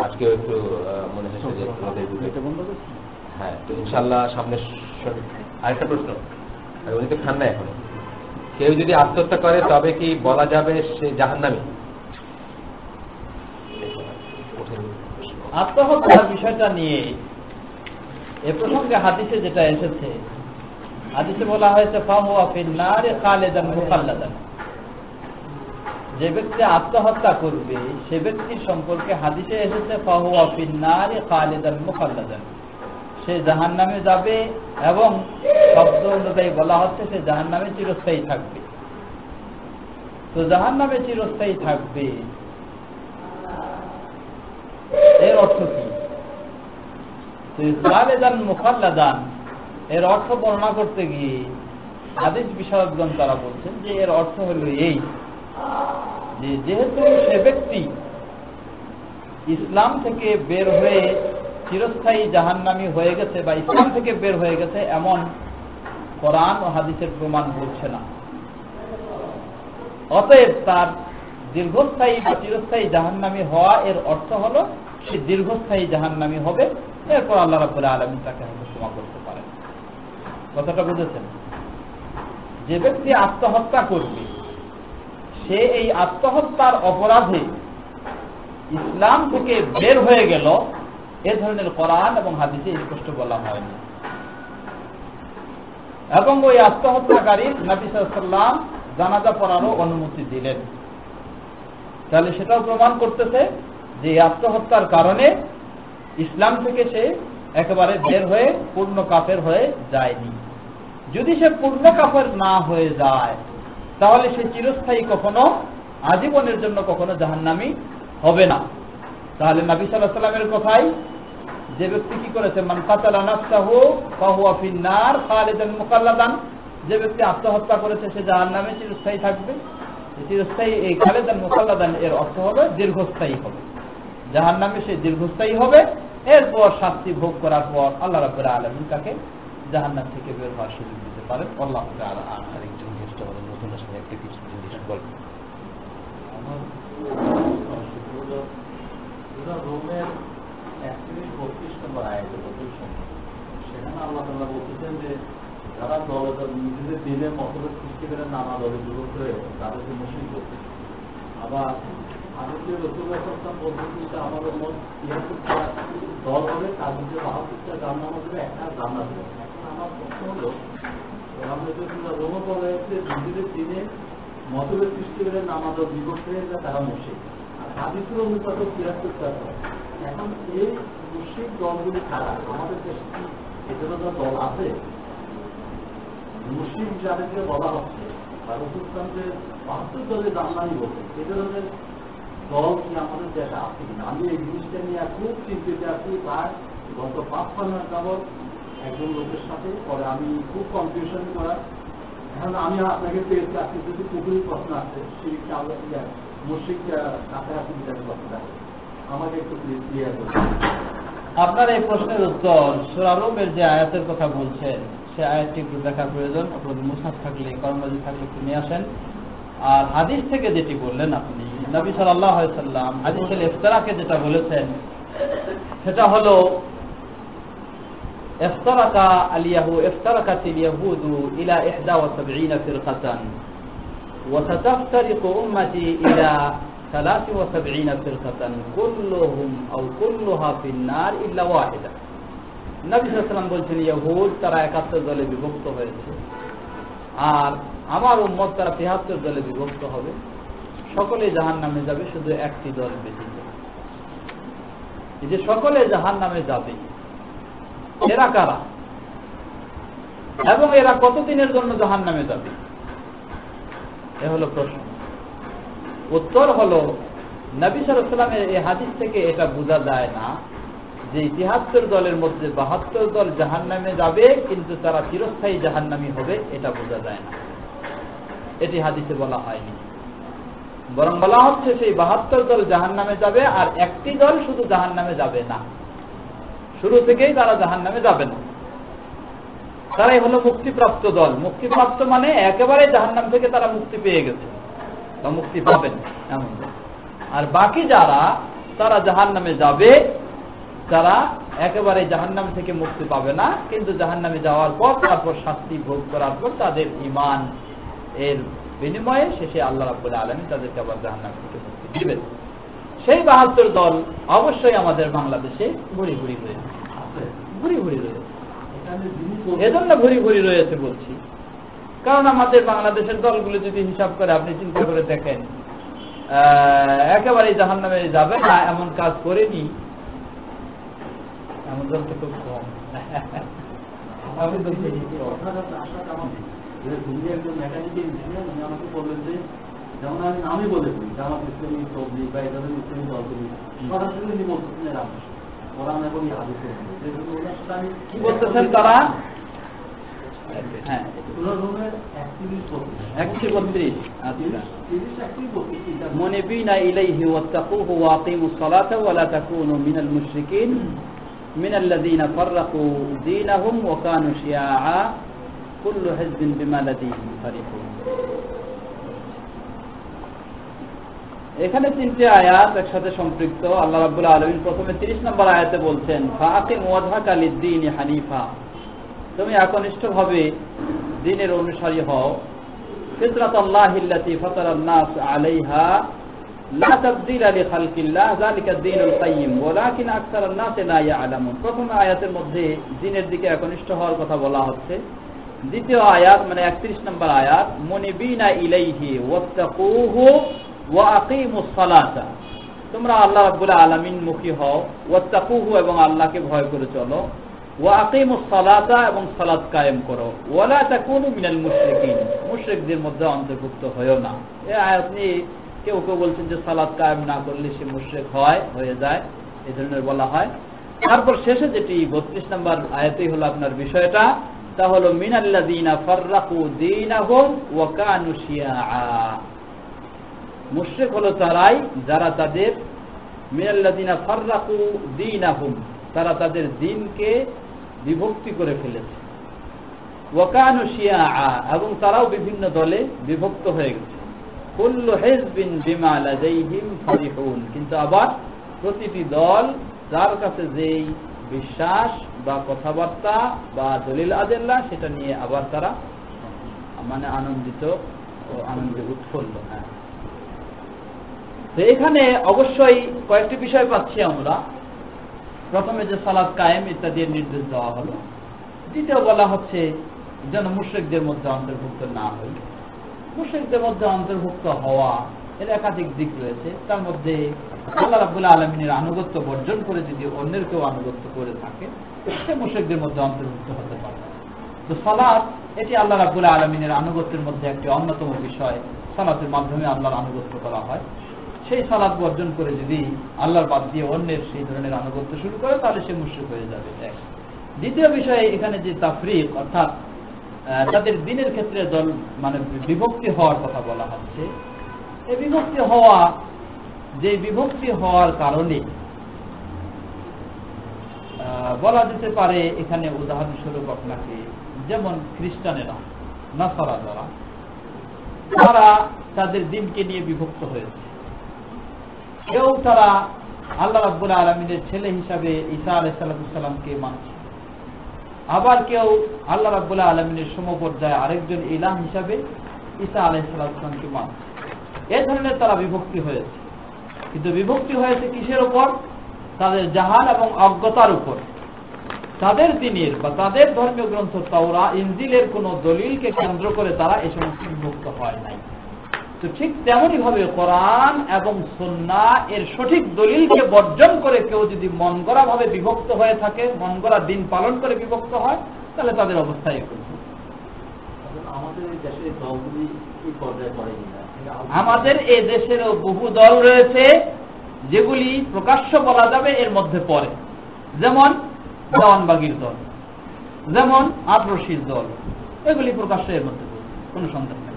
আজকেও একটু মনে হচ্ছে যে হ্যাঁ, তো ইনশাআল্লাহ সামনের আরেকটা প্রশ্ন, উনি তো খান না এখনো, কেউ যদি আত্মহত্যা করে তবে কি বলা যাবে সে জাহান্নামী? আত্মহত্যার বিষয়টা নিয়ে এ প্রসঙ্গে হাদিসে যেটা এসেছে, হাদিসে বলা হয়েছে ফাহুয়া ফিন্নার খালিদান মুখাল্লাদান, যে ব্যক্তি আত্মহত্যা করবে সে ব্যক্তির সম্পর্কে হাদিসে এসেছে ফাহুয়া ফিন্নার খালিদান মুখাল্লাদান, সে জাহান্নামে যাবে এবং শব্দ অনুযায়ী বলা হচ্ছে সে জাহান্নামে চিরস্থায়ী থাকবে। তো জাহান্নামে চিরস্থায়ী থাকবে এর অর্থ কি? খালিদান মুখাল্লাদান এর অর্থ বর্ণনা করতে গিয়ে হাদিস বিশারদগণ তারা বলছেন যে এর অর্থ হলো এই যে যেহেতু সে ব্যক্তি ইসলাম থেকে বের হয়ে চিরস্থায়ী জাহান্নামী হয়ে গেছে বা ইসলাম থেকে বের হয়ে গেছে এমন কোরআন ও হাদিসের প্রমাণ বলছে না, অতএব তার দীর্ঘস্থায়ী বা চিরস্থায়ী জাহান্নামী হওয়া এর অর্থ হলো সে দীর্ঘস্থায়ী জাহান্নামী হবে, এরপর আল্লাহ রাব্বুল আলামিন তাকে হয়তো ক্ষমা করতে পারেন। কথাটা বুঝেছেন? যে ব্যক্তি আত্মহত্যা করবে সে এই আত্মহত্যার অপরাধে ইসলাম থেকে বের হয়ে গেল, এ ধরনের কোরআন এবং হাদিসে স্পষ্ট বলা হয়নি। এবং ওই আত্মহত্যাকারীর নবী সাল্লাল্লাহু আলাইহি ওয়াসাল্লাম জানাজা পড়ারও অনুমতি দিলেন। তাহলে সেটাও প্রমাণ করতেছে যে আত্মহত্যার কারণে ইসলাম থেকে সে একেবারে বের হয়ে পূর্ণ কাফের হয়ে যায়নি। যদি সে পূর্ণ কাফের না হয়ে যায় তাহলে সে চিরস্থায়ী কখনো আজীবনের জন্য কখনো জাহান্নামী হবে না। তাহলে নবী সাল্লাল্লাহু আলাইহি ওয়াসাল্লামের কথাই যে ব্যক্তি কি করেছে, মান কাতালা নাফসাহু ফাহুয়া ফিন্নার খালিদান মুখাল্লাদান, যে ব্যক্তি আত্মহত্যা করেছে সে জাহান্নামে চিরস্থায়ী থাকবে। চিরস্থায়ী এই খালিদান মুখাল্লাদান এর অর্থ হলো দীর্ঘস্থায়ী হবে, জাহান্নামে সে দীর্ঘস্থায়ী হবে, এরপর শাস্তি ভোগ করার পর আল্লাহ রাব্বুল আলামিন তাকে জাহান্নাম থেকে বের হওয়ার সুযোগ দিতে পারেন। আল্লাহ তাআলা। আরেকজন গেস্ট আমাদের নতুন আসলে একটা কিছু জিনিস বলবেন। রোমের 31-32 নম্বর আয়াতে সেখানে আল্লাহ তাআলা বলতেছেন যে যারা দলে দল নিজেদের দিনে মতভেদ সৃষ্টি করে নানা দলে বিভক্ত হয়ে তাদেরকে মুশরিক করছে। আবার আদিত্য রাসূলুল্লাহ সাল্লাল্লাহু আলাইহি ওয়াসাল্লাম বলতেছে আমাদের মত 73টা দল হবে, তার মধ্যে 72টা জান্নাত হবে, একটা জান্নাত হবে। এখন আমার প্রশ্ন হলো আমরা যদি রোম বলা হয়েছে নিজেদের দিনে মতভেদ সৃষ্টি করে নানা দল বিভক্ত হয়ে যায় তারা মুশরিক, আর হাদিসের অনুপাত 73টা দল। এখন এই মুশরিক দলগুলি ছাড়া আমাদের দেশে কি এদের দল আছে? মুসলিম যাদেরকে বলা হচ্ছে বা রাসূল যে 72 দলের জান্নাতি বলছে, এই ধরনের দল কি আমাদের দেশে আছে কিনা? আমি এই জিনিসটা নিয়ে খুব চিন্তিত আছি। প্রায় গত 5 মাস যাবৎ একজন লোকের সাথে পরে আমি খুব কনফিউশন করা। এখন আমি আপনাকে পেয়েছি, আপনি যদি পুকুরি প্রশ্ন আছে সেই মুশরিকটা কাছাকাছি বিচারের প্রশ্ন আছে, আমাকে একটু প্লিজ ক্লিয়ার করুন। আপনার এই প্রশ্নের উত্তর সূরা রুমের যে আয়াতের কথা বলছেন সে আয়াতটি একটু দেখার প্রয়োজন। আপনাদের মুসাফ থাকলে কর্মজি থাকলে একটু নিয়ে আসেন। আর হাদিস থেকে যেটি বললেন আপনি, নবী সাল্লাল্লাহু আলাইহি ওয়াসাল্লাম হাদিসের ইফতারাকে যেটা বলেছেন সেটা হলো افترقت اليهود إلى 71 فرقة وستفترق أمتي إلى 73 فرقة كلهم أو كلها في النار إلا واحدة. নবী সাল্লাল্লাহু আলাইহি ওয়াসাল্লাম বলছেন ইহুদ তারা 71 দলে বিভক্ত হয়েছে, আর আমার উম্মত তারা 73 দলে বিভক্ত হবে, সকলে জাহান্নামে যাবে শুধু একটি দল ব্যতীত। এই যে সকলে জাহান্নামে যাবে, এরা কারা এবং এরা কতদিনের জন্য জাহান্নামে যাবে, এ হলো প্রশ্ন। উত্তর হলো নবী সাল্লাল্লাহু আলাইহি ওয়াসাল্লামের এই হাদিস থেকে এটা বোঝা যায় না যে 73 দলের মধ্যে 72 দল জাহান্নামে যাবে কিন্তু তারা চিরস্থায়ী জাহান্নামী হবে, এটা বোঝা যায় না, এটি হাদিসে বলা হয়নি। বরং বলা হচ্ছে সেই 72 দল জাহান্নামে যাবে আর একটি দল শুধু জাহান্নামে যাবে না, শুরু থেকেই তারা জাহান্নামে যাবে না। তারাই হলো মুক্তিপ্রাপ্ত দল। মুক্তিপ্রাপ্ত মানে একেবারে জাহান্নাম থেকে তারা মুক্তি পেয়ে গেছে বা মুক্তি পাবেন এমন। আর বাকি যারা তারা জাহান্নামে যাবে, তারা একেবারে জাহান্নাম থেকে মুক্তি পাবে না, কিন্তু জাহান্নামে যাওয়ার পর তারপর শাস্তি ভোগ করার পর তাদের ঈমান এর বিনিময়ে শেষে আল্লাহ রাব্বুল আলামিন তাদেরকে আবার জাহান্নাম থেকে মুক্তি দিবেন। সেই 72 দল অবশ্যই আমাদের বাংলাদেশে ঘুরি ঘুরি রয়েছে, ঘুরি ঘুরি রয়েছে। এজন্য ঘুরি ঘুরি রয়েছে বলছি, কারণ আমাদের বাংলাদেশের দলগুলো যদি হিসাব করে আপনি চিন্তা করে দেখেন, একেবারেই জাহান্নামে যাবে না এমন কাজ করেনি এমন দল তো খুব কম। আমাকে বললেন যে যেমন আমি বলে দিই জামাত ইসলামী তবলিগ বা এই ধরনের ইসলামী দলগুলি সরাসরি উনি বলতেছেন এরা ওরা আমি এখন হাদিসে কি বলতেছেন তারা? হ্যাঁ, মুনিবিনা ইলাইহি ওয়াত্তাকুহু ওয়া আকিমুস সালাতা ওয়া লা তাকুনু মিনাল মুশরিকিন মিনাল্লাযীনা ফাররাকু দীনাহুম ওয়া কানু শিয়াআ কুল্লু হিজবিন বিমা লাদাইহিম ফারিহুন। এখানে 3টি আয়াত একসাথে সম্পৃক্ত। আল্লাহ রাব্বুল আলামিন প্রথমে 30 নম্বর আয়াতে বলছেন ফাআকিম ওয়াজহাকা লিদ-দীনি হানিফা, তুমি একনিষ্ঠভাবে দ্বীনের অনুসারী হও, ফিতরাতাল্লাহিল্লাতী ফাতারান-নাস আলাইহা লা তাবদীলা লিখালকিল্লাহ যালিকা দ্বীনুল কাইয়্যিম ওয়ালাকিন আকসারান-নাস লা ইয়ালামুন। প্রথম আয়াতের মধ্যে দ্বীনের দিকে একনিষ্ঠ হওয়ার কথা বলা হচ্ছে। দ্বিতীয় আয়াত মানে 31 নম্বর আয়াত, মুনিবিনা ইলাইহি ওয়াত্তাকুহু ওয়া আকিমুস সালাতা, তোমরা আল্লাহ রাব্বুল আলামিন মুখী হও, ওয়াত্তাকুহু এবং আল্লাহকে ভয় করে চলো, ওয়া আকিমুস সালাতা এবং সালাত কায়েম করো, ওয়া লা তাকুনু মিনাল মুশরিকিন, মুশরিকদের মধ্যে অন্তর্ভুক্ত হয়ো না। এই আয়াত নিয়ে কেউ কেউ বলছেন যে সালাত কায়েম না করলে সে মুশরিক হয়ে যায়, এই ধরনের বলা হয়। তারপর শেষে যেটি 32 নম্বর আয়াতেই হলো আপনার বিষয়টা, তা হলো মিনাল্লাযীনা ফাররাকু দীনাহুম ওয়া কানু শিয়াআ, মুশরিক হলো তারাই যারা তাদের মিনাল্লাযীনা ফাররাকু দীনাহুম, তারা তাদের দ্বীনকে বিভক্তি করে ফেলেছে, ওয়া কানু শিয়াআ এবং তারাও বিভিন্ন দলে বিভক্ত হয়ে গেছে, কুল্লু হিজবিন বিমা লাদাইহিম ফারিহুন, কিন্তু আবার প্রতিটি দল যার কাছে যেই বিশ্বাস বা কথাবার্তা বা দলিল আদেল্লা সেটা নিয়ে আবার তারা মানে আনন্দিত ও আনন্দে উৎফুল্ল। হ্যাঁ, তো এখানে অবশ্যই কয়েকটি বিষয় পাচ্ছি আমরা। প্রথমে যে সালাত কায়েম ইত্যাদির নির্দেশ দেওয়া হলো। দ্বিতীয় বলা হচ্ছে যেন মুশরিকদের মধ্যে অন্তর্ভুক্ত না হই। মুশরিকদের মধ্যে অন্তর্ভুক্ত হওয়া এর একাধিক দিক রয়েছে। তার মধ্যে আল্লাহ রাব্বুল আলামিনের আনুগত্য বর্জন করে যদি অন্যের কেউ আনুগত্য করে থাকে সে মুশরিকদের মধ্যে অন্তর্ভুক্ত হতে পারে। তো সালাত এটি আল্লাহ রাব্বুল আলামিনের আনুগত্যের মধ্যে একটি অন্যতম বিষয়। সালাতের মাধ্যমে আল্লাহর আনুগত্য করা হয়। সেই সালাত বর্জন করে যদি আল্লাহর বাদ দিয়ে অন্যের সেই ধরনের আনুগত্য শুরু করে তাহলে সে মুশরিক হয়ে যাবে। দ্বিতীয় বিষয়ে এখানে যে তাফরিক অর্থাৎ তাদের দ্বীনের ক্ষেত্রে দল মানে বিভক্তি হওয়ার কথা বলা হচ্ছে, এই বিভক্তি হওয়ার কারণে বলা যেতে পারে এখানে উদাহরণস্বরূপ আপনাকে, যেমন খ্রিস্টানেরা নাসারা যারা তারা তাদের দ্বীনকে নিয়ে বিভক্ত হয়েছে। কেউ তারা আল্লাহ রাব্বুল আলামিনের ছেলে হিসাবে ঈসা আলাইহিস সালামকে মানছে, আবার কেউ আল্লাহ রাব্বুল আলামিনের সমপর্যায়ে আরেকজন ইলাহ হিসাবে ঈসা আলাইহিস সালামকে মানছে। এই ধরনের তারা বিভক্তি হয়েছে। কিন্তু বিভক্তি হয়েছে কিসের উপর? তাদের জাহাল এবং অজ্ঞতার উপর। তাদের দিনের বা তাদের ধর্মীয় গ্রন্থ তাওরা ইনজিলের কোন দলিলকে কেন্দ্র করে তারা এই সমস্ত মুক্ত হয় নাই। তো ঠিক তেমনই ভাবে কোরআন এবং সুন্নাহ এর সঠিক দলিলকে বর্জন করে কেউ যদি মন গড়া ভাবে বিভক্ত হয়ে থাকে, মন গড়া দিন পালন করে বিভক্ত হয়, তাহলে তাদের অবস্থা এরকম। আমাদের এই দেশের দলগুলি এই পর্যায়ে পড়ে কিনা? আমাদের এই দেশেরও বহু দল রয়েছে যেগুলি প্রকাশ্য বলা যাবে এর মধ্যে পড়ে, যেমন দেওয়ানবাগির দল, যেমন আটরশির দল, এগুলি প্রকাশ্য এর মধ্যে পড়ে, কোনো সন্দেহ নেই।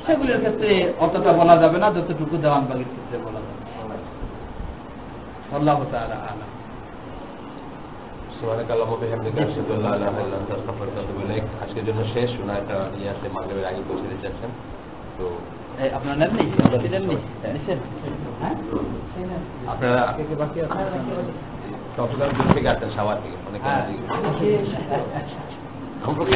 সেগুলির ক্ষেত্রে অতটা বলা যাবে না যতটুকু দেওয়ানবাগির ক্ষেত্রে বলা যাবে। আল্লাহু তাআলা আ'লাম। সুবহানাকাল্লাহু ওয়া বিহামদিকা আশহাদু আল্লা ইলাহা ইল্লা আনতা আস্তাগফিরুকা ওয়া আতুবু ইলাইক। আজকের জন্য শেষ। ওনার একটা ইয়ে আছে, মাগরিবের আগে পৌঁছে দিতে যাচ্ছেন। তো আপনারা নেননি? নেননি? নিছেন? হ্যাঁ? আপনারা বাকি আছে? সকাল দূর থেকে আসছেন, সাওয়ার থেকে, অনেক আমরা